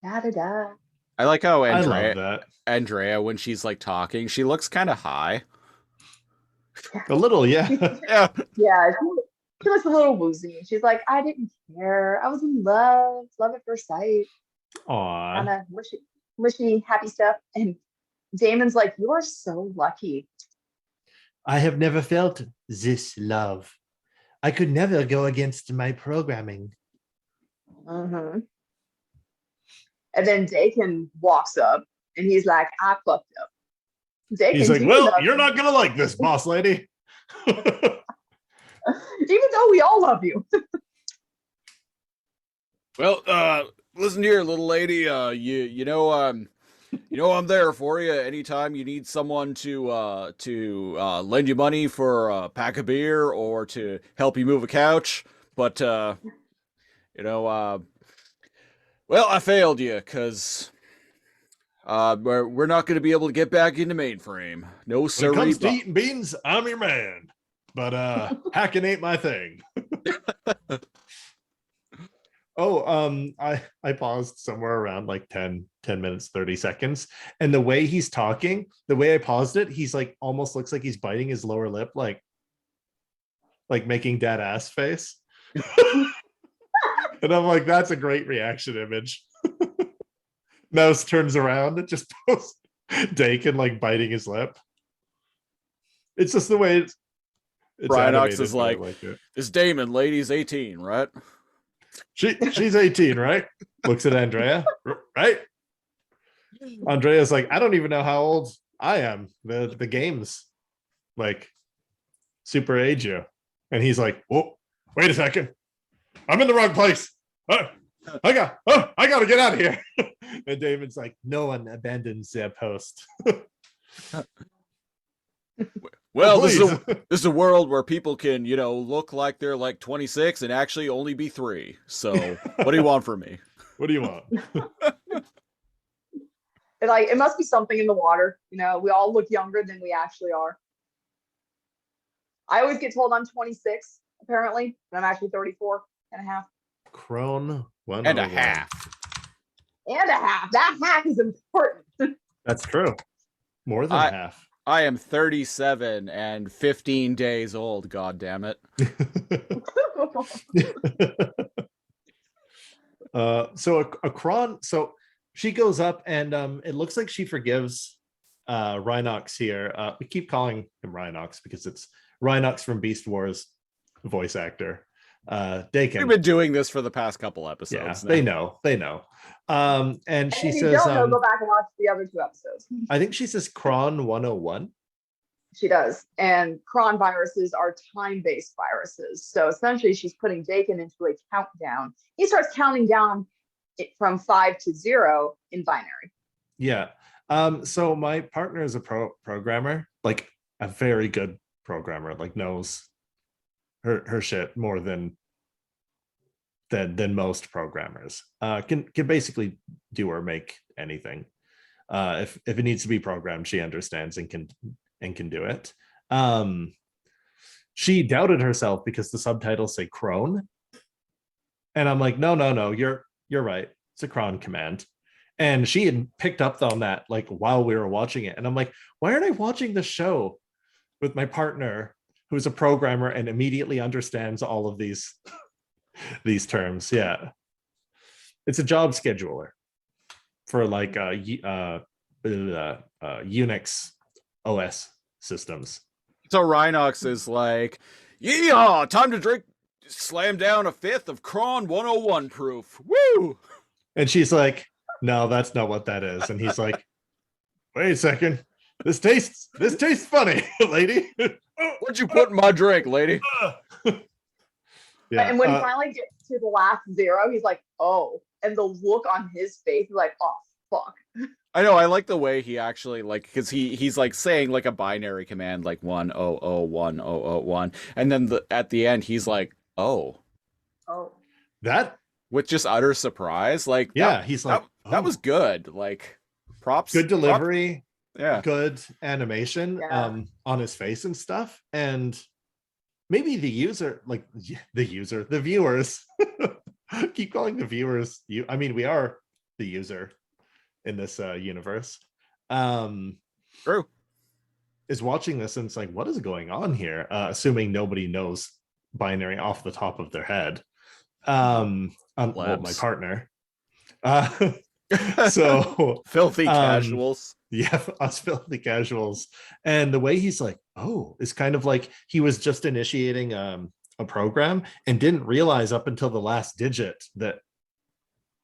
Da da da. I like how I love that. Andrea, when she's like talking, she looks kind of high. A little, yeah. Yeah. Yeah, she looks a little woozy. She's like, I didn't care. I was in love at first sight. Aw. Kind of mushy, happy stuff. And Damon's like, you're so lucky. I have never felt this love. I could never go against my programming. Mm-hmm. And then Dakin walks up and he's like, I fucked up. Dakin, he's like, well, you're not going to like this, boss lady. Even though we all love you. Well, listen here, little lady. You know I'm there for you anytime you need someone to lend you money for a pack of beer or to help you move a couch. But well, I failed you because we're not going to be able to get back into mainframe. No, sir. When it comes to eating beans, I'm your man. But hacking ain't my thing. I paused somewhere around like 10 minutes, 30 seconds. And the way he's talking, the way I paused it, he's like almost looks like he's biting his lower lip, like making dead ass face. And I'm like, that's a great reaction image. Mouse turns around and just posts Dakin like biting his lip. It's just the way it's Brian Ox animated, is like this Damon lady's 18, right? She's 18, right? Looks at Andrea, right? Andrea's like, I don't even know how old I am. The games like super age you. And he's like, whoa, wait a second. I'm in the wrong place. I got to get out of here. And David's like, no one abandons their post. Well, Oh, this please. is a world where people can, look like they're like 26 and actually only be 3. So, what do you want from me? What do you want? Like, it must be something in the water. We all look younger than we actually are. I always get told I'm 26, apparently, but I'm actually 34 and a half. Crone 101. And a half. And a half. That half is important. That's true. More than half. I am 37 and 15 days old, god damn it. So a Kron, so she goes up and it looks like she forgives Rhinox here. We keep calling him Rhinox because it's Rhinox from Beast Wars voice actor. Dakin. We've been doing this for the past couple episodes. Yeah, now. they know. And she if you says, don't know, go back and watch the other 2 episodes. I think she says Kron 101. She does. And cron viruses are time-based viruses. So essentially she's putting Dakin into a countdown. He starts counting down from 5 to 0 in binary. Yeah. So my partner is a programmer, like a very good programmer, like knows her shit more than most programmers. Can basically do or make anything. If it needs to be programmed, she understands and can do it. She doubted herself because the subtitles say crone. And I'm like, no, you're right. It's a cron command. And she had picked up on that like while we were watching it. And I'm like, why aren't I watching the show with my partner who's a programmer and immediately understands all of these terms? Yeah. It's a job scheduler for like Unix OS systems. So Rhinox is like, yeah, time to slam down a 5th of Cron 101 proof. Woo! And she's like, no, that's not what that is. And he's like, wait a second. This tastes funny, lady. What'd you put in my drink, lady? Yeah. And when he finally gets to the last 0, he's like, oh. And the look on his face is like, oh, fuck. I know, I like the way he actually, like, because he's like saying like a binary command, like 1001001. And then at the end, he's like, oh. That with just utter surprise. Like, yeah, he's like, that was good. Like, props. Good delivery. Yeah. Good animation on his face and stuff. And maybe the viewers keep calling the viewers I mean, we are the user in this universe. True. Is watching this and it's like, what is going on here? Assuming nobody knows binary off the top of their head. Well, my partner. So filthy casuals. Yeah, us filthy casuals. And the way he's like, oh, is kind of like he was just initiating a program and didn't realize up until the last digit that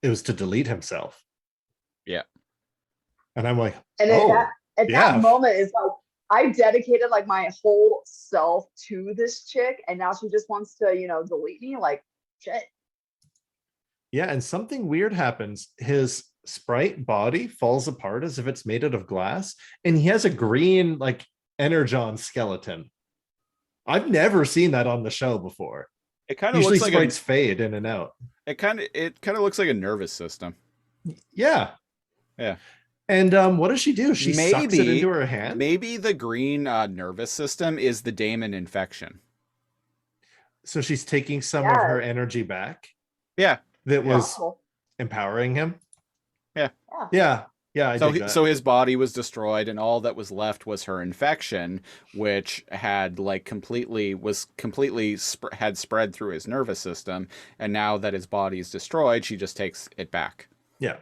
it was to delete himself. Yeah. And I'm like, and at that moment, it's like, I dedicated like my whole self to this chick, and now she just wants to, delete me. Like, shit. Yeah, and something weird happens. His sprite body falls apart as if it's made out of glass, and he has a green like energon skeleton. I've never seen that on the show before. It kind of usually looks sprites fade in and out. It kind of looks like a nervous system. Yeah. And what does she do? She sucks it into her hand. Maybe the green nervous system is the daemon infection. So she's taking some of her energy back. Yeah. That was empowering him. Yeah. So his body was destroyed, and all that was left was her infection, which had had spread through his nervous system. And now that his body is destroyed, she just takes it back. Yeah,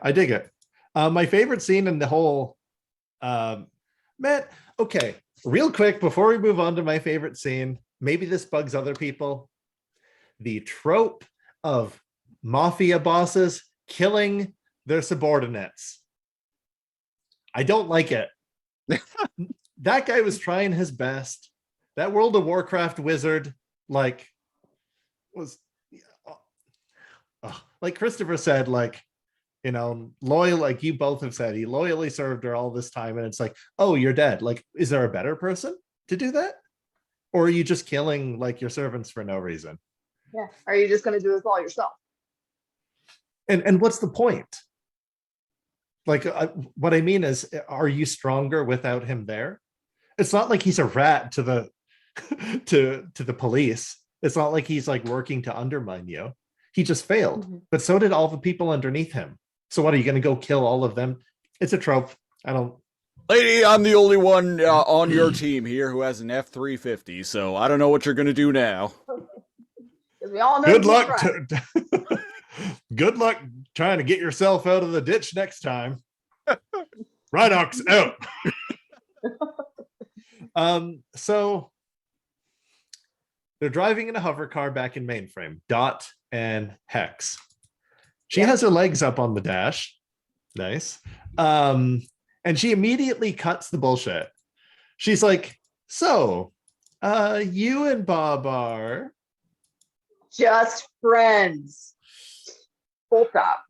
I dig it. My favorite scene in the whole, Matt. Okay, real quick before we move on to my favorite scene, maybe this bugs other people. The trope of mafia bosses killing They're subordinates. I don't like it. That guy was trying his best. That World of Warcraft wizard, like, was like Christopher said, like, you know, loyal, like you both have said, he loyally served her all this time, and it's like, oh, you're dead. Like, is there a better person to do that? Or are you just killing like your servants for no reason? Yeah. Are you just going to do this all yourself? And what's the point? Like, what I mean is, are you stronger without him there? It's not like he's a rat to the to the police. It's not like he's like working to undermine you. He just failed, but so did all the people underneath him. So what, are you going to go kill all of them? It's a trope. I don't. Lady, I'm the only one on your team here who has an F-350, so I don't know what you're going to do now. We all know Good he's luck. right. Good luck trying to get yourself out of the ditch next time. Rhinox out. So they're driving in a hover car back in Mainframe, Dot and Hex. She has her legs up on the dash. Nice. And she immediately cuts the bullshit. She's like, so you and Bob are Just friends. Full stop.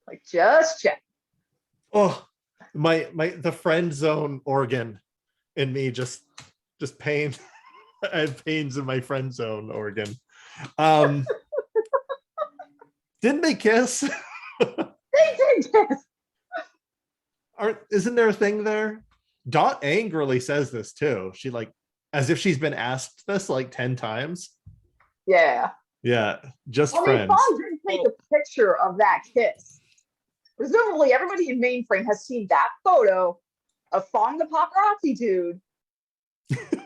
Like, just check. oh, the friend zone organ in me just pain. I have pains in my friend zone organ. Didn't they kiss? They did kiss. Isn't there a thing there? Dot angrily says this too. She like, as if she's been asked this like 10 times. Yeah. Yeah, just I mean, friends. Fong didn't take a picture of that kiss. Presumably, everybody in Mainframe has seen that photo of Fong the paparazzi dude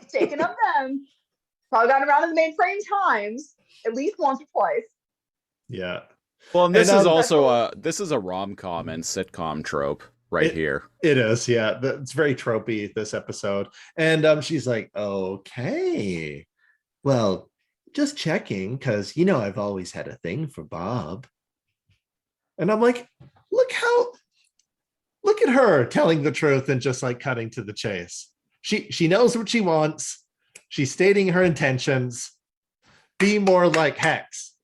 taking of them. Probably got around in the Mainframe times at least once or twice. Yeah. Well, and this And, is also this is a rom-com and sitcom trope right here. It is, yeah. It's very tropey, this episode. And she's like, okay, well, just checking, because you know I've always had a thing for Bob. And I'm like, look at her telling the truth and just like cutting to the chase. She knows what she wants. She's stating her intentions. Be more like Hex.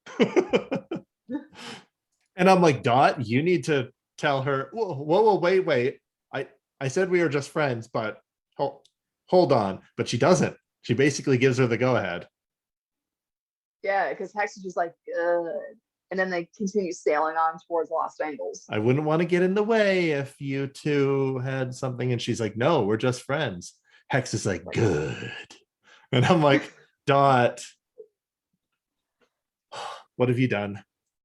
And I'm like, Dot, you need to tell her, whoa, wait. I said we were just friends, but hold on. But she doesn't. She basically gives her the go-ahead. Yeah, because Hex is just like, good. And then they continue sailing on towards Lost Angles. I wouldn't want to get in the way if you two had something. And she's like, no, we're just friends. Hex is like, good. And I'm like, Dot, what have you done?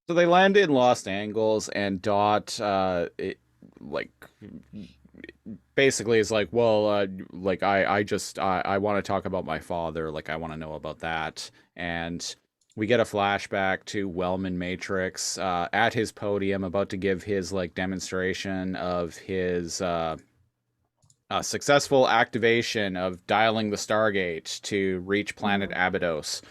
So they land in Lost Angles, and Dot, basically is like, well, like I want to talk about my father. Like I want to know about that. And we get a flashback to Wellman Matrix at his podium, about to give his like demonstration of his successful activation of dialing the Stargate to reach planet Abydos.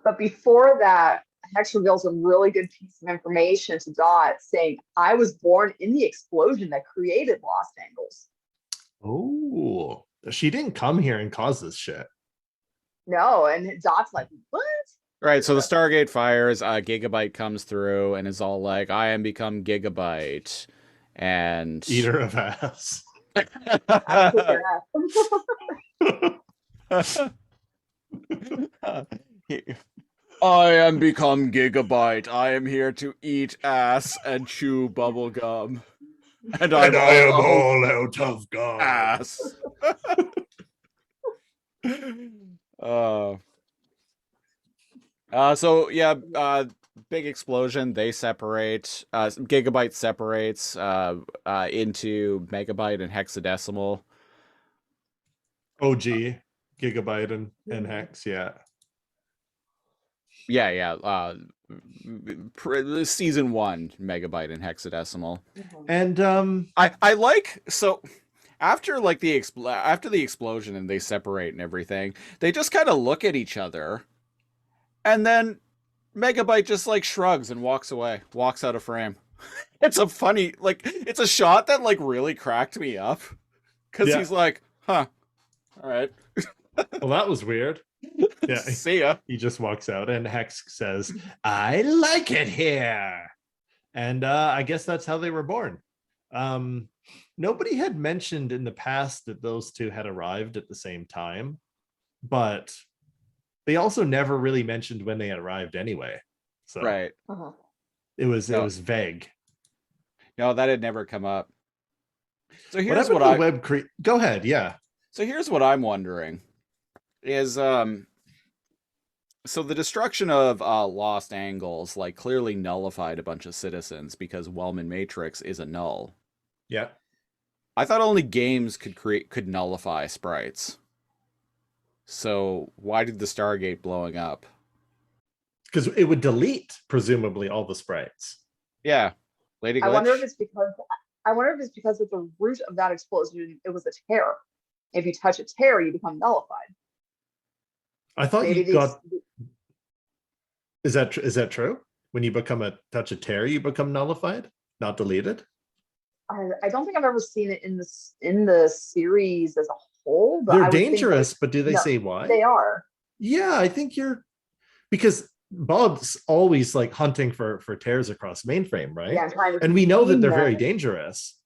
But before that, Hex reveals a really good piece of information to Dot, saying, I was born in the explosion that created Lost Angles. Oh, she didn't come here and cause this shit. No, and Dot's like, what? Right, so the Stargate fires, Gigabyte comes through and is all like, I am become Gigabyte. And Eater of ass. I kick your ass. I am become Gigabyte. I am here to eat ass and chew bubble gum. And I am all out of gum. ass. So yeah, big explosion. They separate. Gigabyte separates into megabyte and hexadecimal. OG, Gigabyte and Hex, yeah. Yeah. Season 1, megabyte and hexadecimal. And I like, so after like after the explosion and they separate and everything, they just kind of look at each other, and then Megabyte just like shrugs and walks away, walks out of frame. It's a funny, like, it's a shot that like really cracked me up because Yeah. he's like, huh, all right, Well, that was weird. Yeah. see ya. He just walks out and Hex says, I like it here. And I guess that's how they were born. Nobody had mentioned in the past that those two had arrived at the same time, but they also never really mentioned when they had arrived anyway. So Right. Uh-huh. it was No. vague. No, that had never come up. So What here's happened what to I web cre- Go ahead, yeah. So here's what I'm wondering is so the destruction of Lost Angles like clearly nullified a bunch of citizens because Wellman Matrix is a null. Yeah. I thought only games could nullify sprites. So why did the Stargate blowing up? Because it would delete presumably all the sprites. Yeah. Lady Glitch. I wonder if it's because at the root of that explosion, it was a tear. If you touch a tear, you become nullified. I thought Maybe you got. Is that true? When you touch a tear, you become nullified, not deleted. I don't think I've ever seen it in the series as a whole. But They're I would think, dangerous, like, but do they no, say why? they are? Yeah, I think because Bob's always like hunting for tears across mainframe, right? Yeah, I'm trying to And we know that contain they're very them. dangerous.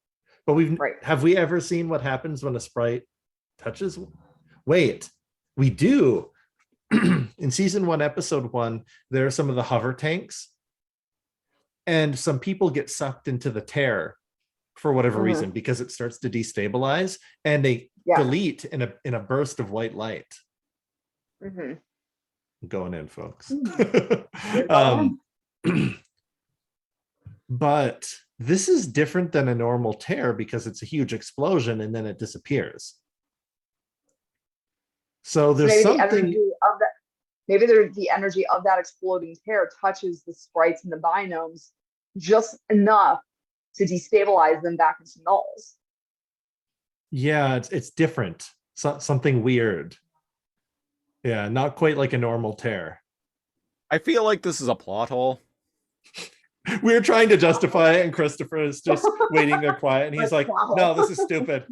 But Right. have we ever seen what happens when a sprite touches? Wait, we do. In season 1, episode 1, there are some of the hover tanks, and some people get sucked into the tear for whatever reason because it starts to destabilize, and they delete in a burst of white light. Mm-hmm. I'm going in, folks. But this is different than a normal tear because it's a huge explosion and then it disappears. So there's something. The energy of that exploding tear touches the sprites and the binomes just enough to destabilize them back into nulls. Yeah, it's different. Something weird. Yeah, not quite like a normal tear. I feel like this is a plot hole. We're trying to justify it, and Christopher is just waiting there quiet, and he's like, no, this is stupid.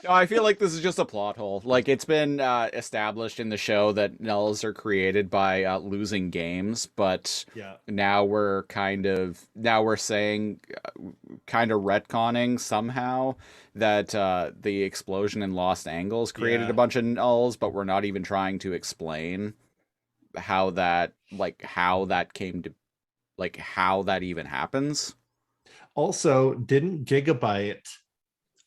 No, I feel like this is just a plot hole. Like, it's been established in the show that nulls are created by losing games, but Yeah. now we're saying, kind of retconning somehow that the explosion in Lost Angles created a bunch of nulls, but we're not even trying to explain how that even happens. Also,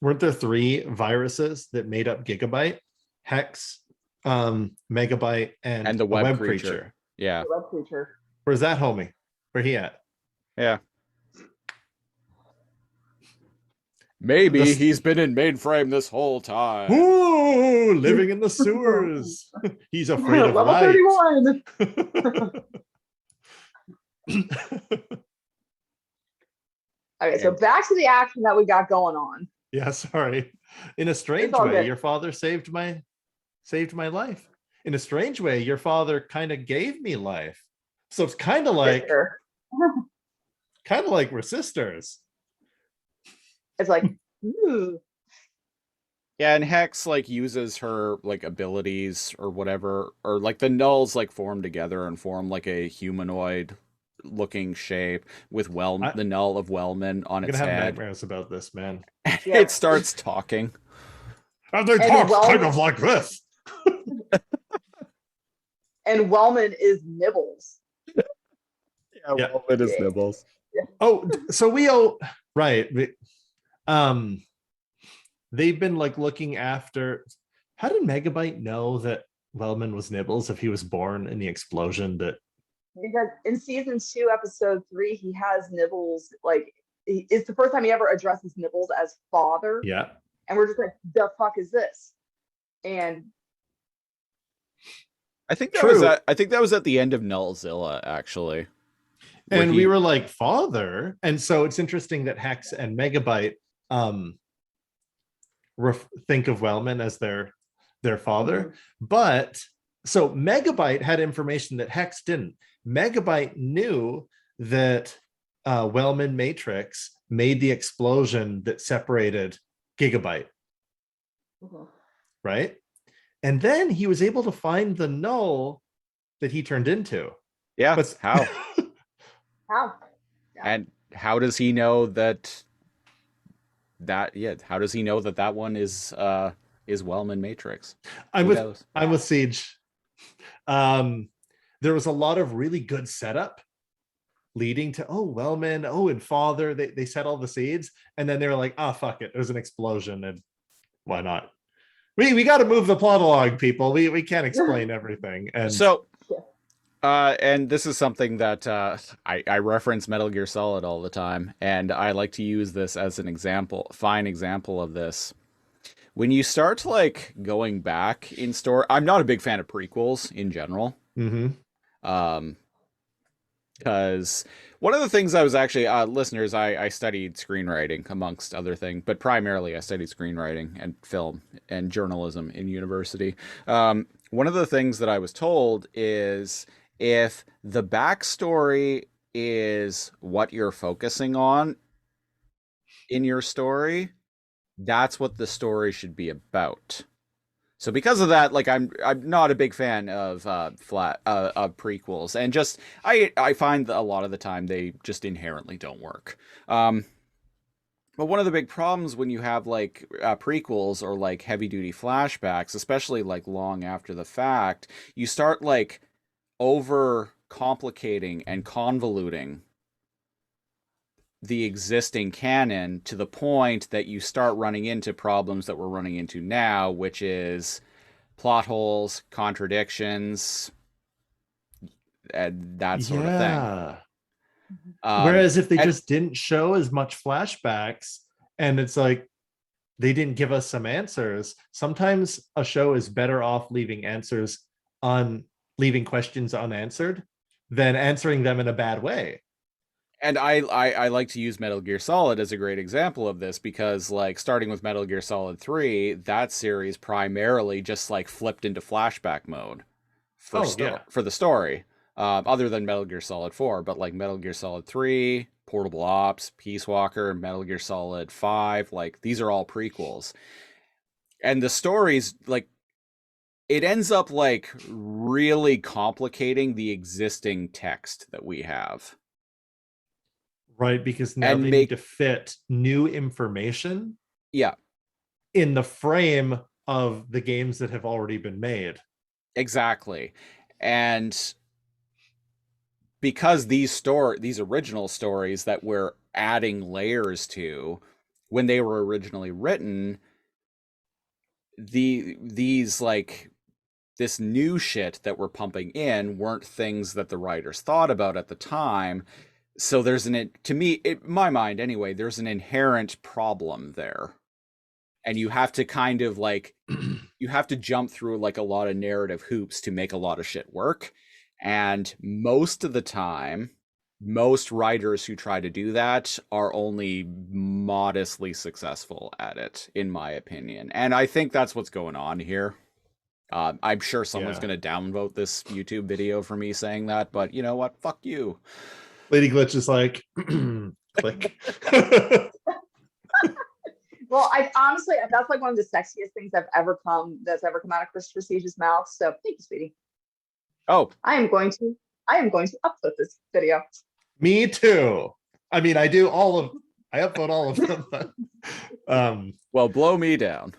weren't there 3 viruses that made up Gigabyte? Hex, Megabyte, and the a web creature. Yeah. The web creature. Where's that homie? Where he at? Yeah. Maybe he's been in mainframe this whole time. Ooh, living in the sewers. He's afraid of Level light. 31. Okay, so back to the action that we got going on. Yeah, sorry. In a strange all way, good. your father saved my life. In a strange way, your father kind of gave me life. So it's kind of like we're sisters. It's like, ooh. Yeah, and Hex like uses her like abilities or whatever, or like the nulls like form together and form like a humanoid looking shape with the null of Wellman on its I'm gonna have head. nightmares about this, man. Yeah. It starts talking. And they talk kind of like this. And Wellman is Nibbles. Yeah. Wellman is Nibbles. Oh, so we all right. They've been like looking after. How did Megabyte know that Wellman was Nibbles if he was born in the explosion? Because in season 2, episode 3, he has Nibbles, like, it's the first time he ever addresses Nibbles as father. Yeah. And we're just like, the fuck is this? And I think that was at the end of Nullzilla, actually. And we were like, father. And so it's interesting that Hex and Megabyte think of Wellman as their father. But So Megabyte had information that Hex didn't. Megabyte knew that Wellman Matrix made the explosion that separated Gigabyte, right? And then he was able to find the null that he turned into. Yeah. But How? How? Yeah. And how does he know that? How does he know that that one is Wellman Matrix? I'm Who knows? with Siege. There was a lot of really good setup leading to Wellman, and Father. They set all the seeds, and then they were like, fuck it, there's an explosion, and why not? We got to move the plot along, people. We can't explain everything. And So, and this is something that I reference Metal Gear Solid all the time, and I like to use this as an fine example of this. When you start like going back in story, I'm not a big fan of prequels in general. Because one of the things I was actually, listeners, I studied screenwriting amongst other things, but primarily I studied screenwriting and film and journalism in university. One of the things that I was told is if the backstory is what you're focusing on in your story, that's what the story should be about. So because of that, like I'm not a big fan of prequels, and just I find that a lot of the time they just inherently don't work. But one of the big problems when you have like prequels or like heavy duty flashbacks, especially like long after the fact, you start like over complicating and convoluting the existing canon to the point that you start running into problems that we're running into now, which is plot holes, contradictions, and that sort of thing. Whereas if they just didn't show as much flashbacks, and it's like they didn't give us some answers, sometimes a show is better off leaving questions unanswered than answering them in a bad way. And I like to use Metal Gear Solid as a great example of this, because like starting with Metal Gear Solid 3, that series primarily just like flipped into flashback mode for the story. Other than Metal Gear Solid 4, but like Metal Gear Solid 3, Portable Ops, Peace Walker, Metal Gear Solid 5, like these are all prequels. And the stories, like, it ends up like really complicating the existing text that we have. Right, because now they need to fit new information in the frame of the games that have already been made. Exactly. And because these original stories that we're adding layers to, when they were originally written, these like this new shit that we're pumping in weren't things that the writers thought about at the time. So there's in my mind anyway, there's an inherent problem there. And you have to kind of like, you have to jump through like a lot of narrative hoops to make a lot of shit work. And most of the time, most writers who try to do that are only modestly successful at it, in my opinion. And I think that's what's going on here. I'm sure someone's going to downvote this YouTube video for me saying that, but you know what? Fuck you. Lady Glitch is like, click. Well, I honestly, that's like one of the sexiest things that's ever come out of Christopher Siege's mouth. So thank you, sweetie. Oh, I am going to upload this video. Me too. I mean, I upload all of them. But, well, blow me down.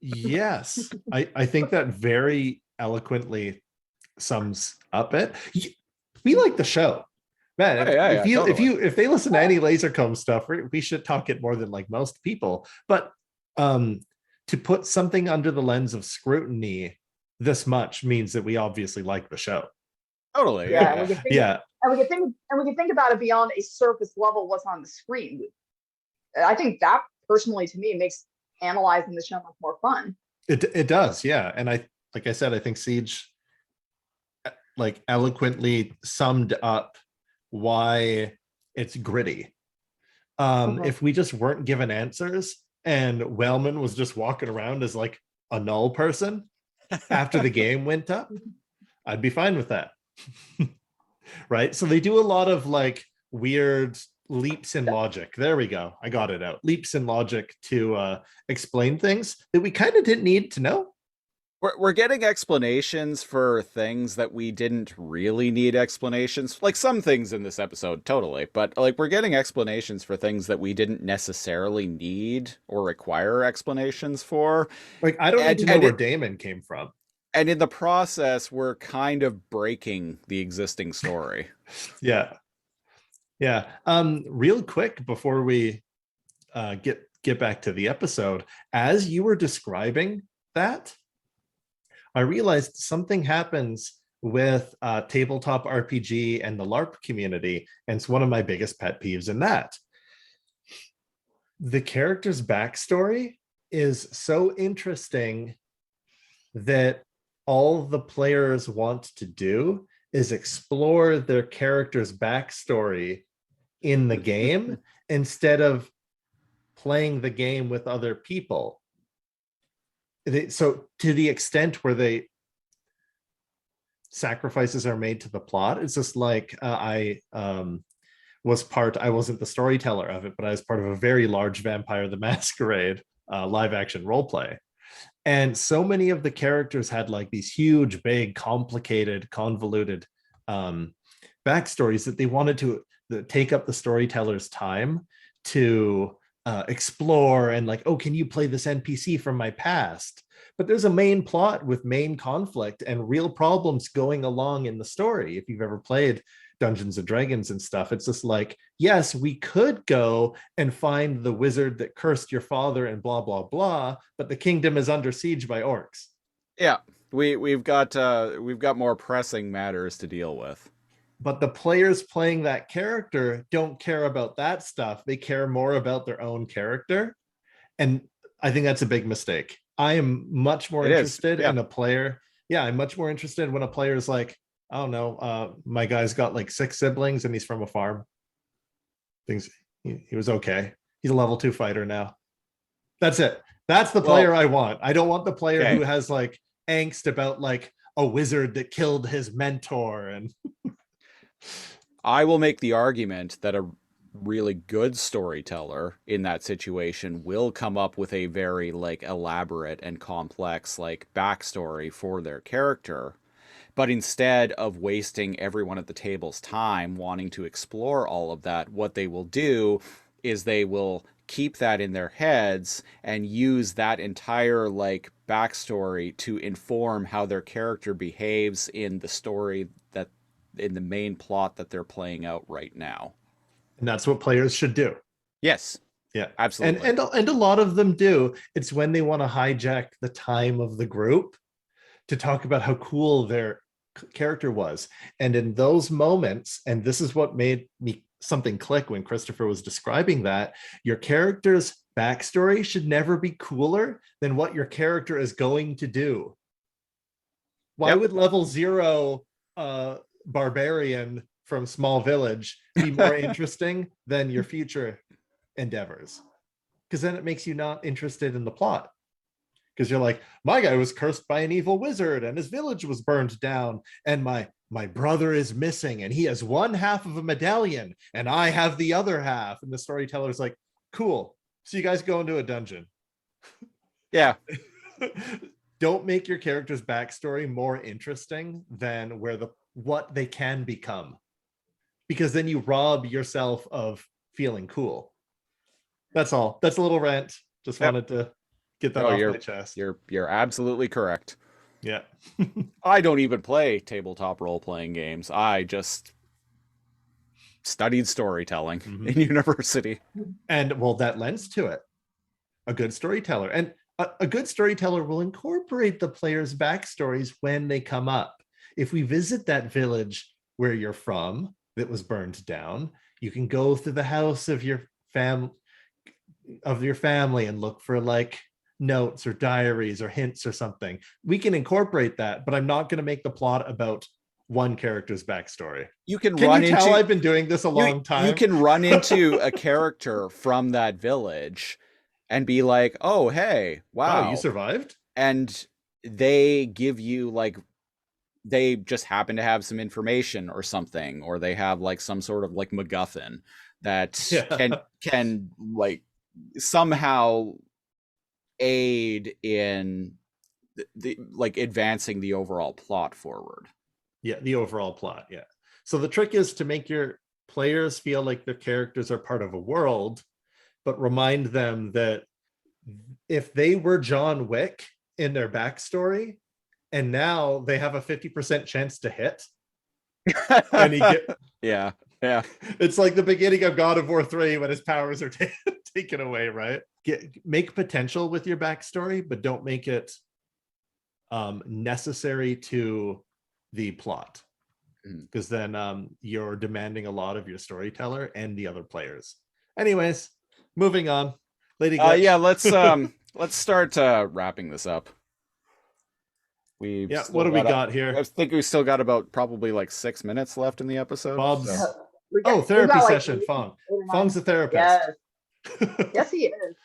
Yes, I think that very eloquently sums up it. We like the show, man. If they listen to any Lasercomb stuff, we should talk it more than like most people. But to put something under the lens of scrutiny this much means that we obviously like the show. Totally. Yeah. And we can think about it beyond a surface level what's on the screen. I think that personally to me makes analyzing the show much more fun. It does, yeah. And I think Siege like eloquently summed up why it's gritty. If we just weren't given answers and Wellman was just walking around as like a null person, after the game went up, I'd be fine with that. Right? So they do a lot of like weird leaps in logic. There we go. I got it out. Leaps in logic to explain things that we kind of didn't need to know. We're getting explanations for things that we didn't really need explanations. Like some things in this episode, totally. But like we're getting explanations for things that we didn't necessarily need or require explanations for. Like, I don't need to know where Damon came from. And in the process, we're kind of breaking the existing story. Yeah. Real quick before we get back to the episode, as you were describing that, I realized something happens with tabletop RPG and the LARP community, and it's one of my biggest pet peeves in that. The character's backstory is so interesting that all the players want to do is explore their character's backstory in the game instead of playing the game with other people. So to the extent where sacrifices are made to the plot, it's just like I wasn't the storyteller of it, but I was part of a very large Vampire the Masquerade live action role play. And so many of the characters had like these huge, big, complicated, convoluted backstories that they wanted to take up the storyteller's time to explore and like, oh, can you play this NPC from my past? But there's a main plot with main conflict and real problems going along in the story. If you've ever played Dungeons and Dragons and stuff, it's just like, yes, we could go and find the wizard that cursed your father and blah, blah, blah, but the kingdom is under siege by orcs. Yeah, we've got more pressing matters to deal with. But the players playing that character don't care about that stuff. They care more about their own character. And I think that's a big mistake. I am much more interested in a player. Yeah, I'm much more interested when a player is like, I don't know, my guy's got like 6 siblings and he's from a farm. He was okay. He's a level 2 fighter now. That's it. That's the player I want. I don't want the player who has like angst about like a wizard that killed his mentor. And I will make the argument that a really good storyteller in that situation will come up with a very like elaborate and complex like backstory for their character. But instead of wasting everyone at the table's time wanting to explore all of that, what they will do is they will keep that in their heads and use that entire like backstory to inform how their character behaves in the story that in the main plot that they're playing out right now. And that's what players should do. Yes. Yeah, absolutely. And a lot of them do. It's when they want to hijack the time of the group to talk about how cool their character was. And in those moments, and this is what made me something click when Christopher was describing that, your character's backstory should never be cooler than what your character is going to do. Why would level 0 barbarian from small village be more interesting than your future endeavors? Because then it makes you not interested in the plot. Because you're like, my guy was cursed by an evil wizard and his village was burned down, and my brother is missing and he has one half of a medallion and I have the other half. And the storyteller's like, cool, so you guys go into a dungeon. Yeah. Don't make your character's backstory more interesting than what they can become, because then you rob yourself of feeling cool. That's all. That's a little rant. Just wanted to get that off my chest. You're absolutely correct. Yeah. I don't even play tabletop role-playing games. I just studied storytelling in university. And well, that lends to it. A good storyteller. And a good storyteller will incorporate the players' backstories when they come up. If we visit that village where you're from that was burned down, you can go through the house of your family and look for like notes or diaries or hints or something. We can incorporate that, but I'm not going to make the plot about one character's backstory. Can you tell I've been doing this a long time? You can run into a character from that village and be like, oh, hey, wow, you survived? And they give you like they just happen to have some information or something, or they have like some sort of like MacGuffin that Yeah. can like somehow aid in the like advancing the overall plot forward. Yeah, the overall plot. Yeah. So the trick is to make your players feel like their characters are part of a world, but remind them that if they were John Wick in their backstory, and now they have a 50% chance to hit, and he get yeah. it's like the beginning of God of War 3 when his powers are taken away, right? Make potential with your backstory, but don't make it necessary to the plot, because then you're demanding a lot of your storyteller and the other players. Anyways, moving on. Lady Glitch. Yeah, let's start wrapping this up. Yeah, what do we got here? I think we still got about probably like 6 minutes left in the episode. Bob's so. therapy session. Fong's the therapist. Yes. Yes, he is.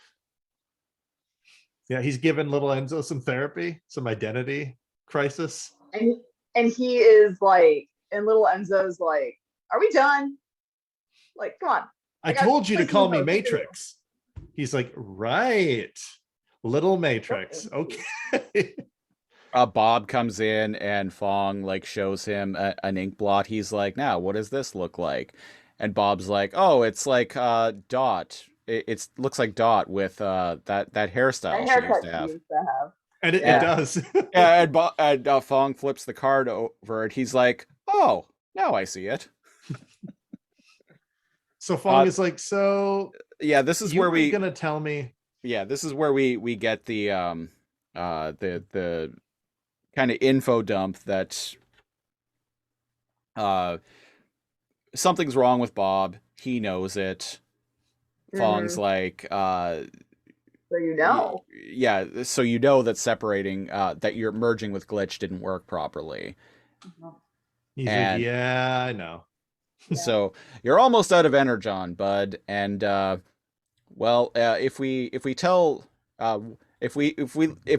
Yeah, he's giving little Enzo some therapy, some identity crisis. And he is like, and little Enzo's like, are we done? Like, come on. I told you to call me Matrix. He's like, right. Little Matrix. Okay. Bob comes in and Fong like shows him an ink blot. He's like, now what does this look like? And Bob's like, oh, it's like Dot. It looks like Dot with that hairstyle she used to have. And it does. Yeah, and Fong flips the card over and he's like, oh, now I see it. So Fong is like, so yeah, this is where we gonna tell me. Yeah, this is where we get the kind of info dump that something's wrong with Bob. He knows it. Fong's like, so you know. Yeah, so you know that separating, that you're merging with Glitch didn't work properly. He's like, yeah, I know. So you're almost out of Energon, bud. And well, if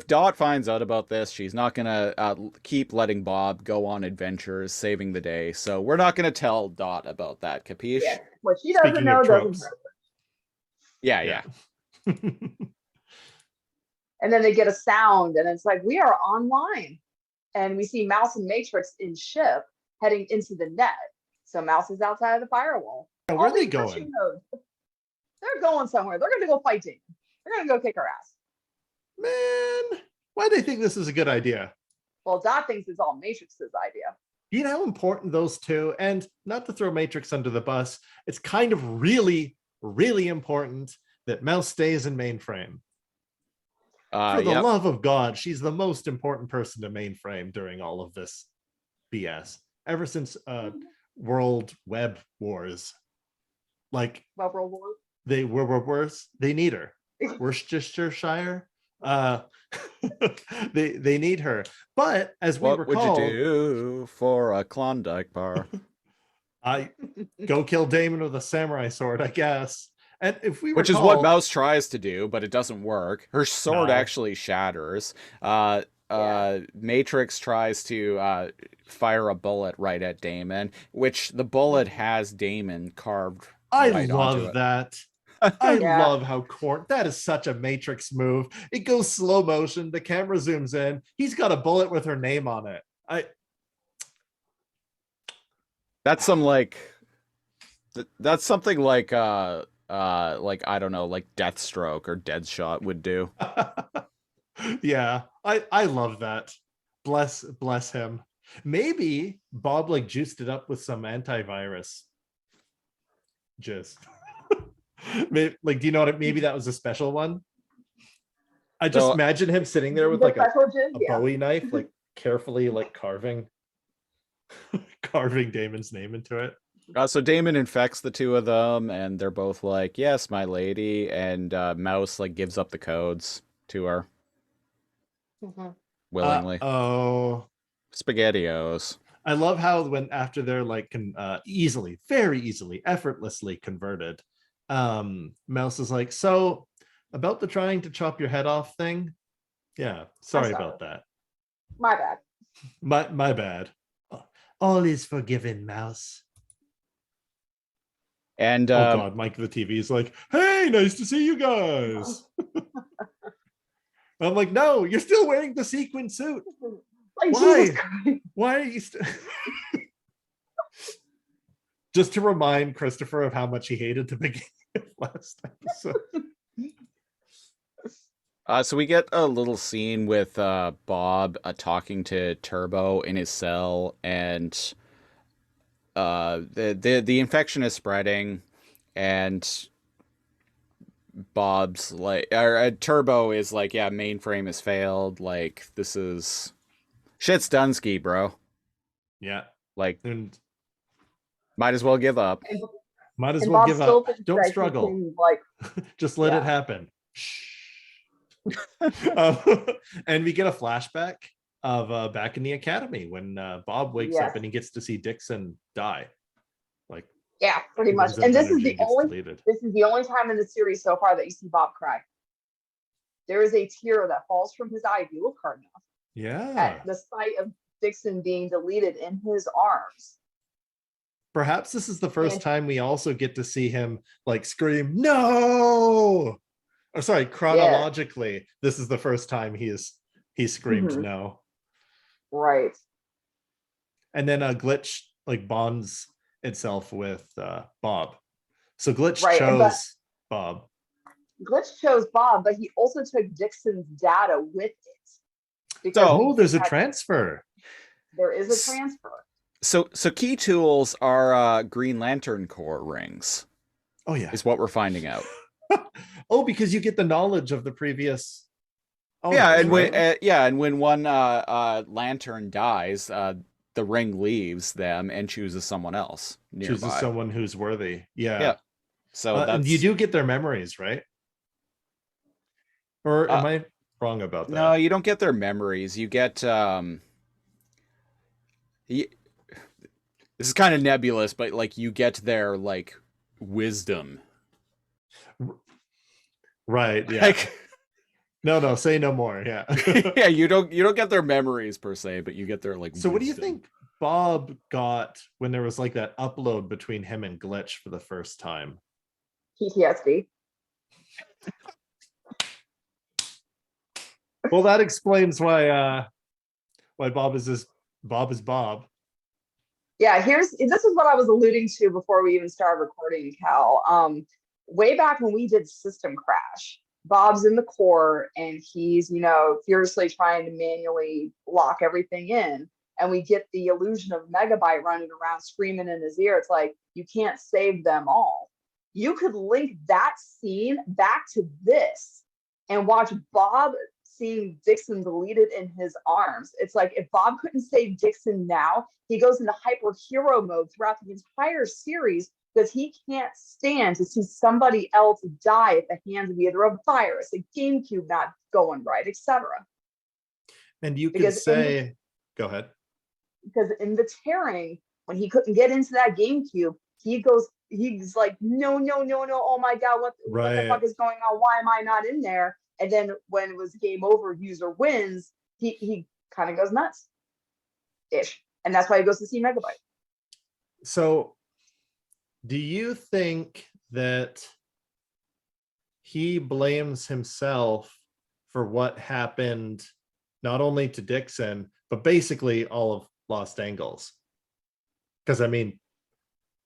Dot finds out about this, she's not gonna keep letting Bob go on adventures, saving the day. So we're not gonna tell Dot about that. Capiche? Yeah. What she doesn't know doesn't hurt. Yeah. And then they get a sound, and it's like, we are online, and we see Mouse and Matrix in ship heading into the net. So Mouse is outside of the firewall. Where are they going? They're going somewhere. They're going to go fight Demon. They're going to go kick our ass. Man, why do they think this is a good idea? Well, Dot thinks it's all Matrix's idea. You know how important those two, and not to throw Matrix under the bus, it's kind of really, really important that Mouse stays in Mainframe. For the love of God, she's the most important person to Mainframe during all of this BS. Ever since World Web Wars. Like, World War? They were worse. They need her. Worcestershire. They need her. But as we recall, what would you do for a Klondike bar? I go kill Damon with a samurai sword, I guess. And if we Which is what Mouse tries to do, but it doesn't work. Her sword actually shatters. Matrix tries to fire a bullet right at Damon, which the bullet has Damon carved. I love that. I love how that is such a Matrix move. It goes slow motion. The camera zooms in. He's got a bullet with her name on it. That's some like. That's something like I don't know, like Deathstroke or Deadshot would do. Yeah, I love that. Bless him. Maybe Bob like juiced it up with some antivirus. Just like, do you know what? Maybe that was a special one. I just imagine him sitting there with like a Bowie knife, like carefully like carving Damon's name into it. So Damon infects the two of them, and they're both like, "Yes, my lady." And Mouse like gives up the codes to her willingly. SpaghettiOs. I love how after they're like very easily, effortlessly converted, Mouse is like, so about the trying to chop your head off thing. Yeah, sorry about that. My bad. My bad. All is forgiven, mouse. And Oh God, Mike the TV is like, hey, nice to see you guys. I'm like, no, you're still wearing the sequin suit. Like, Why? Jesus Christ. Why are you still? Just to remind Christopher of how much he hated the beginning of last episode. So we get a little scene with Bob talking to Turbo in his cell, and the infection is spreading, and Bob's like, or Turbo is like, yeah, mainframe has failed. Like, this is shit's Dunsky, bro. Yeah, Like, and might as well give up. might as And well Bob give still up. thinks Don't that he struggle. can, like, Just let it Yeah. happen. And we get a flashback of back in the academy when Bob wakes up Yes. and he gets to see Dixon die. Like, yeah, pretty he much. runs out And of this is energy the and gets only deleted. time in the series so far that you see Bob cry. There is a tear that falls from his eye, if you look hard enough, Yeah. at the sight of Dixon being deleted in his arms. Perhaps this is the first And- time we also get to see him like scream, no. Oh, sorry, chronologically, this is the first time he screamed Mhm. no. Right. And then Glitch like bonds itself with Bob. So Glitch Right, chose Bob. Glitch chose Bob, but he also took Dixon's data with it. Because Oh, there's a had- transfer. There is a transfer. So key tools are Green Lantern Corps rings, Oh yeah. is what we're finding out. Oh, because you get the knowledge of the previous. Yeah, owners, and when right? when one lantern dies, the ring leaves them and chooses someone else nearby. Chooses someone who's worthy. Yeah. Yeah. So And that's you do get their memories, right? Or am I wrong about that? no, you don't get their memories. You get this is kind of nebulous, but like you get their like wisdom. Right. Yeah. Like, no, say no more. Yeah. yeah, you don't get their memories per se, but you get their like So what do you wisdom. think Bob got when there was like that upload between him and Glitch for the first time? PTSD. Well, that explains why Bob is Bob. Yeah, this is what I was alluding to before we even started recording, Cal. Way back when we did System Crash, Bob's in the core and he's, furiously trying to manually lock everything in. And we get the illusion of Megabyte running around screaming in his ear. It's like, you can't save them all. You could link that scene back to this and watch Bob seeing Dixon deleted in his arms. It's like, if Bob couldn't save Dixon now, he goes into hyper hero mode throughout the entire series because he can't stand to see somebody else die at the hands of either a virus, a GameCube not going right, etc. And you could Because say, go ahead. Because in the tearing, when he couldn't get into that GameCube, he's like, no, oh my God, what the fuck is going on? Why am I not in there? And then when it was game over, user wins, he kind of goes nuts ish. And that's why he goes to see Megabyte. So do you think that he blames himself for what happened not only to Dixon, but basically all of Lost Angles? Because I mean,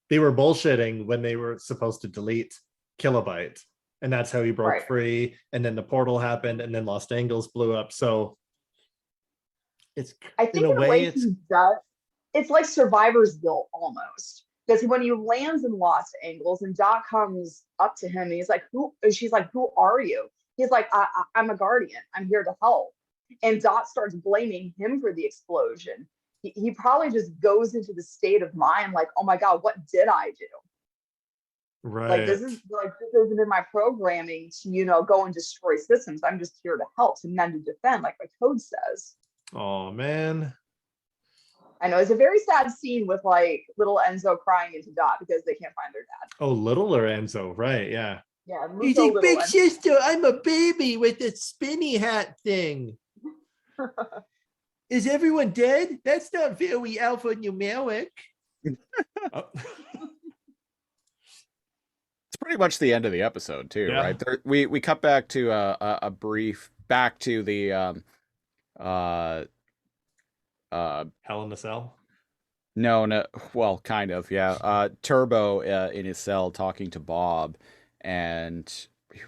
they were bullshitting when they were supposed to delete Kilobyte, and that's how he broke free. And then the portal happened, and then Lost Angles blew up. So it's, I think in a way he does. It's like survivor's guilt almost. Because when he lands in Lost Angles and Dot comes up to him and he's like, she's like, who are you? He's like, I'm a guardian. I'm here to help. And Dot starts blaming him for the explosion. He probably just goes into the state of mind like, oh my God, what did I do? right. Like this isn't in my programming to, go and destroy systems. I'm just here to help, to mend and defend, like my code says. Oh man. I know it's a very sad scene with like little Enzo crying into Dot because they can't find their dad. Oh, little or Enzo, right? Yeah. Yeah, He's like, big sister, I'm a baby with a spinny hat thing. Is everyone dead? That's not very alphanumeric. Oh. It's pretty much the end of the episode too, Yeah. right? We cut back to a brief back to the uh Hell in a Cell. no, well, kind of, yeah. Turbo in his cell talking to Bob, and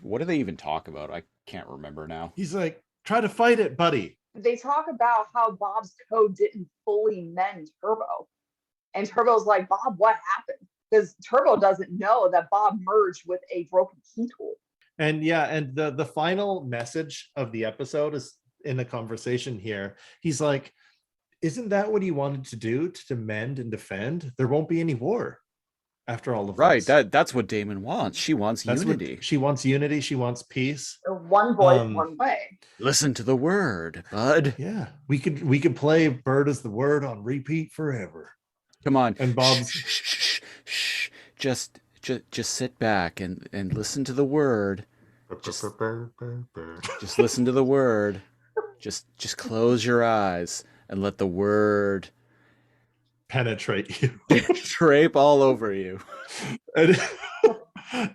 what do they even talk about? I can't remember now. He's like, try to fight it, buddy. They talk about how Bob's code didn't fully mend Turbo. And Turbo's like, Bob, what happened? Because Turbo doesn't know that Bob merged with a broken key tool. And yeah, and the final message of the episode is in a conversation here. He's like, isn't that what he wanted to do, to mend and defend? There won't be any war after all of Right, this. that's what Damon wants. She wants That's unity. what she wants. Unity. She wants peace. They're one voice, one way. Listen to the word, bud. Yeah, we could play Bird as the Word on repeat forever. Come on. And Bob's shh. Just sit back and listen to the word. Just listen to the word. Just close your eyes and let the word penetrate you. Drape all over you.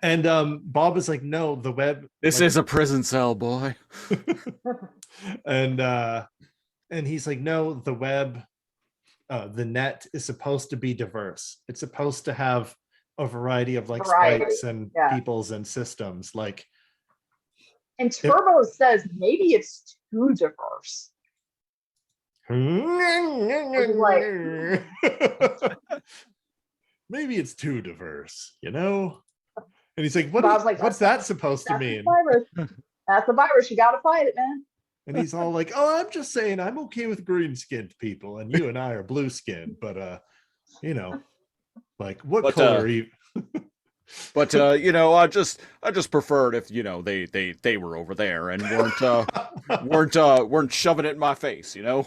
And Bob is like, no, the web. This is a prison cell, boy. And he's like, no, the web, the net is supposed to be diverse. It's supposed to have a variety of like sprites and peoples and systems. Like, and Turbo says maybe it's too diverse. Maybe it's too diverse, you know? And he's like, what's that supposed to mean? That's the virus. You gotta fight it, man. And he's all like, oh, I'm just saying I'm okay with green-skinned people, and you and I are blue-skinned, but you know, like what color are you? But you know, I just preferred if, you know, they were over there and weren't shoving it in my face, you know.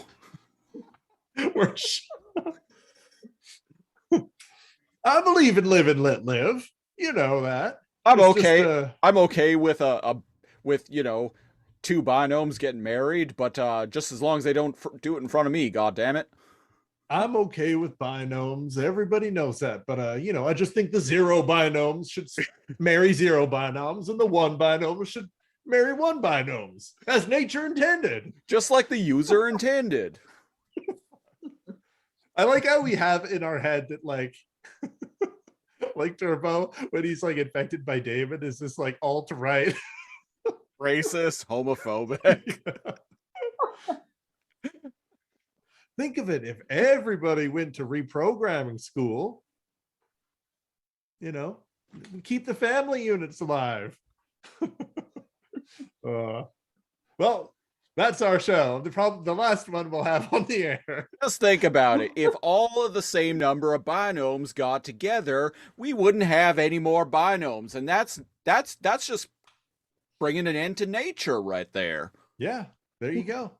I believe in live and let live. You know that. I'm okay. I'm okay with with, you know, two binomes getting married, but just as long as they don't do it in front of me, god damn it. I'm okay with binomes. Everybody knows that. But, you know, I just think the zero binomes should marry zero binomes, and the one binome should marry one binomes, as nature intended. Just like the user intended. I like how we have in our head that, like, like Turbo, when he's, like, infected by David, is this, like, alt-right. Racist, homophobic. Think of it, if everybody went to reprogramming school, you know, keep the family units alive. Well, that's our show. The last one we'll have on the air. Just think about it. If all of the same number of binomes got together, we wouldn't have any more binomes. And that's just bringing an end to nature right there. Yeah, there you go.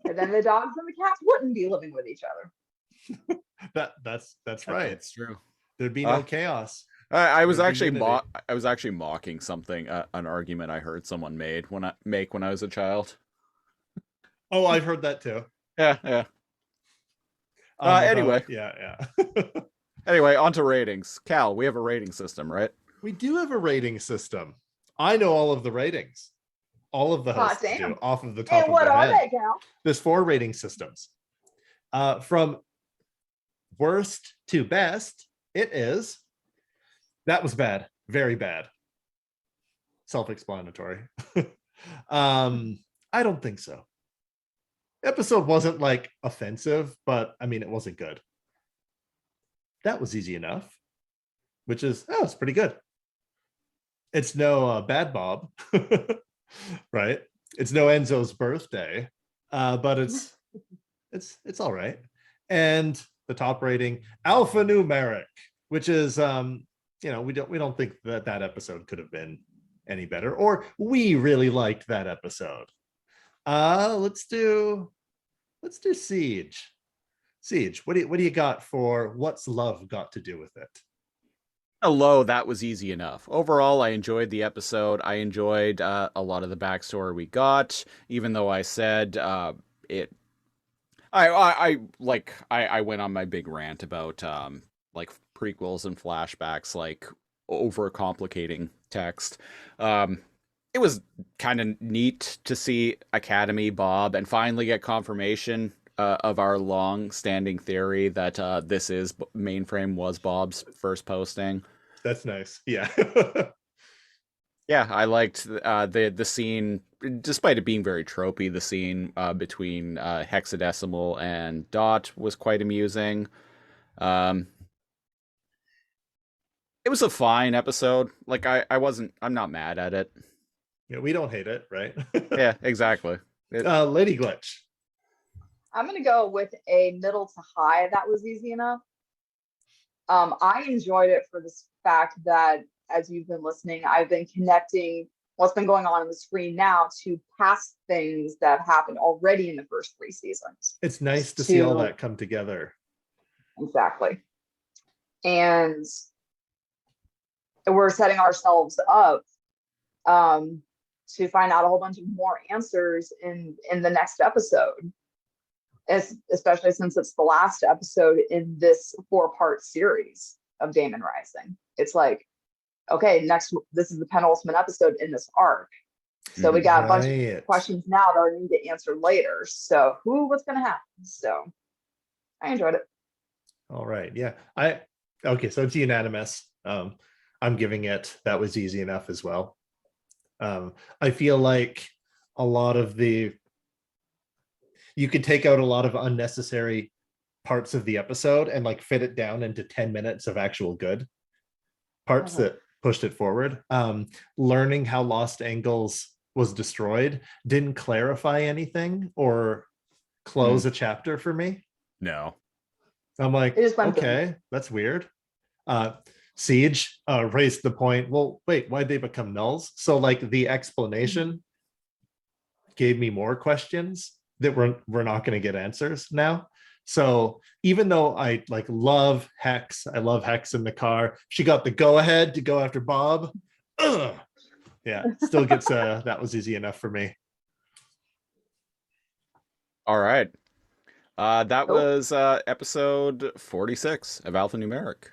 And then the dogs and the cats wouldn't be living with each other. That's right. It's true. There'd be no chaos. I was actually mocking something, an argument I heard someone make when I was a child. Oh, I've heard that too. Yeah. Anyway. Yeah. Anyway, on to ratings. Cal, we have a rating system, right? We do have a rating system. I know all of the ratings. All of the hosts do, off of the top and what of their are head. they, Cal? There's 4 rating systems. From worst to best, it is, that was bad, very bad. Self-explanatory. I don't think so. Episode wasn't like offensive, but I mean, it wasn't good. That was easy enough, which is, it's pretty good. It's no Bad Bob, right? It's no Enzo's birthday, but it's all right. And the top rating, alphanumeric, which is you know, we don't think that episode could have been any better, or we really liked that episode. Let's do Siege. Siege, what do you got for what's love got to do with it? Hello, that was easy enough. Overall, I enjoyed the episode. I enjoyed a lot of the backstory we got, even though I said it I went on my big rant about like prequels and flashbacks, like overcomplicating text. Um, it was kind of neat to see Academy Bob and finally get confirmation of our long-standing theory that mainframe was Bob's first posting. That's nice. Yeah. Yeah, I liked the scene, despite it being very tropey. The scene between hexadecimal and dot was quite amusing. Um, it was a fine episode. Like I'm not mad at it. Yeah, we don't hate it, right? Yeah, exactly. Lady Glitch. I'm gonna go with a middle to high. That was easy enough. I enjoyed it for this fact that as you've been listening, I've been connecting what's been going on the screen now to past things that happened already in the first 3 seasons. It's nice to see all that come together. Exactly. And we're setting ourselves up to find out a whole bunch of more answers in the next episode. Especially since it's the last episode in this 4-part series of Damon Rising. It's like, okay, this is the penultimate episode in this arc. So we got a bunch of questions now that I need to answer later. So what's going to happen? So I enjoyed it. All right. Yeah. Okay. So it's unanimous. I'm giving it, that was easy enough as well. I feel like a lot of you could take out a lot of unnecessary parts of the episode and like fit it down into 10 minutes of actual good parts that pushed it forward. Learning how Lost Angles was destroyed didn't clarify anything or close a chapter for me. No. I'm like, okay, that's weird. Siege raised the point, well, wait, why'd they become nulls? So like the explanation gave me more questions that we're not going to get answers now. So even though I like love Hex, I love Hex in the car, she got the go ahead to go after Bob. Ugh. Yeah, still gets that was easy enough for me. All right. That was episode 46 of Alphanumeric.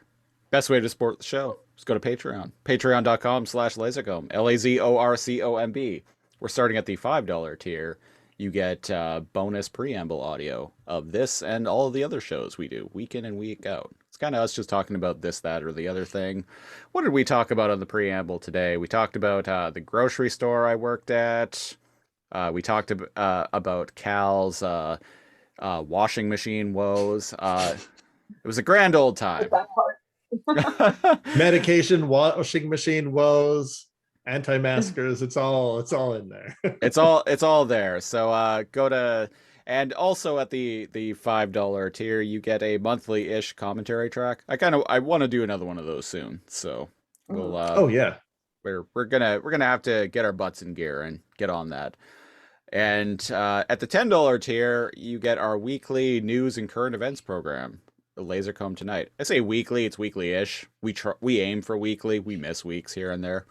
Best way to support the show is go to Patreon. Patreon.com/Lazorcomb. LAZORCOMB. We're starting at the $5 tier. You get bonus preamble audio of this and all of the other shows we do week in and week out. It's kind of us just talking about this, that, or the other thing. What did we talk about on the preamble today? We talked about the grocery store I worked at. We talked about Cal's washing machine woes. It was a grand old time. Medication, washing machine woes, anti-maskers, it's all in there. it's all there. So go to, and also at the $5 tier you get a monthly-ish commentary track. I want to do another one of those soon. So we'll oh yeah. We're gonna have to get our butts in gear and get on that. And at the $10 tier, you get our weekly news and current events program, the Lazorcomb Tonight. I say weekly, it's weekly-ish. We aim for weekly. We miss weeks here and there.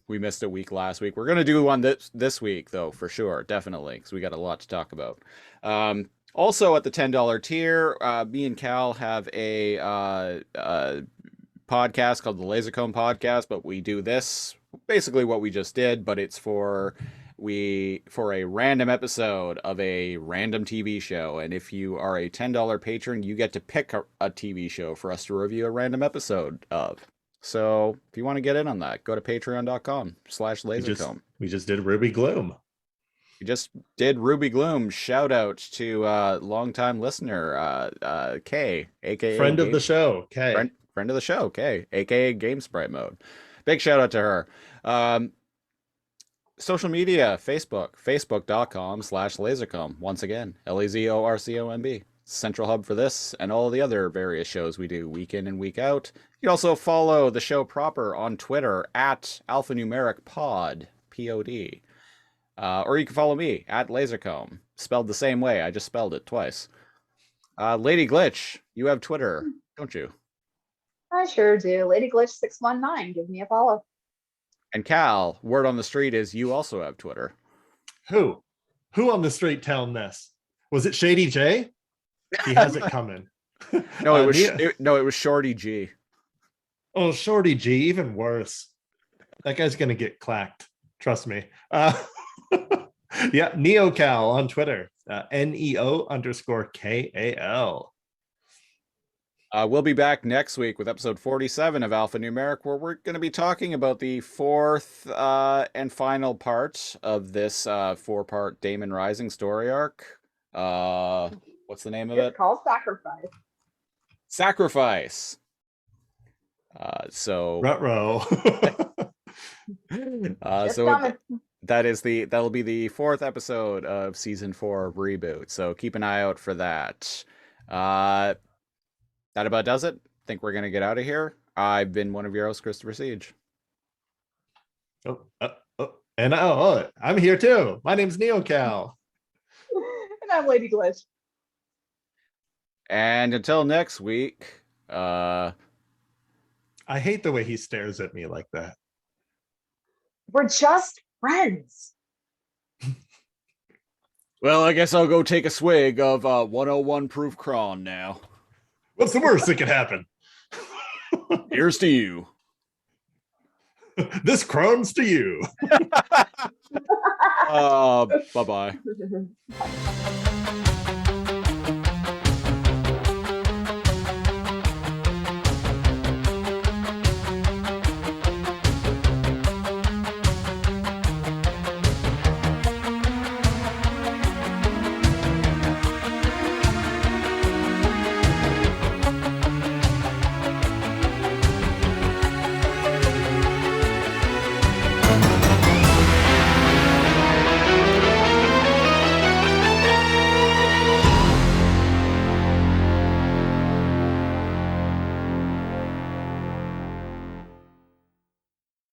We missed a week last week. We're gonna do one this week though, for sure, definitely, because we got a lot to talk about. Also at the $10 tier, me and Cal have a podcast called the Lazorcomb Podcast, but we do this basically what we just did, but it's for a random episode of a random TV show. And if you are a $10 patron, you get to pick a TV show for us to review a random episode of. So if you want to get in on that, go to patreon.com/Lazorcomb. We just did Ruby Gloom. We just did Ruby Gloom. Shout out to longtime listener Kay, aka friend of the show, Kay. Friend of the show, Kay, aka Game Sprite Mode. Big shout out to her. Social media, facebook.com/Lazorcomb. Once again, LAZORCOMB. Central hub for this and all the other various shows we do week in and week out. You can also follow the show proper on Twitter at Alphanumeric Pod, POD. Or you can follow me at Lazorcomb, spelled the same way. I just spelled it twice. Lady Glitch, you have Twitter, don't you? I sure do. Lady Glitch 619. Give me a follow. And Cal, word on the street is you also have Twitter. Who on the street telling this? Was it Shady J? He has it coming. No, it was Neo- it was Shorty G. Oh, Shorty G, even worse. That guy's gonna get clacked. Trust me. Yeah, NeoCal on Twitter. NEO_KAL. We'll be back next week with episode 47 of Alphanumeric, where we're going to be talking about the fourth and final part of this four-part Damon Rising story arc. What's the name of It's it? called Sacrifice. Sacrifice. So Ruh-roh. It's so coming. that'll be the fourth episode of season 4 of Reboot. So keep an eye out for that. That about does it. Think we're gonna get out of here. I've been one of your hosts, Christopher Siege. And I'm here too. My name's NeoCal. And I'm Lady Glitch. And until next week, I hate the way he stares at me like that. We're just friends. well, I guess I'll go take a swig of 101 proof Cron now. What's the worst that could happen? Here's to you. This Crohn's to you. Bye-bye.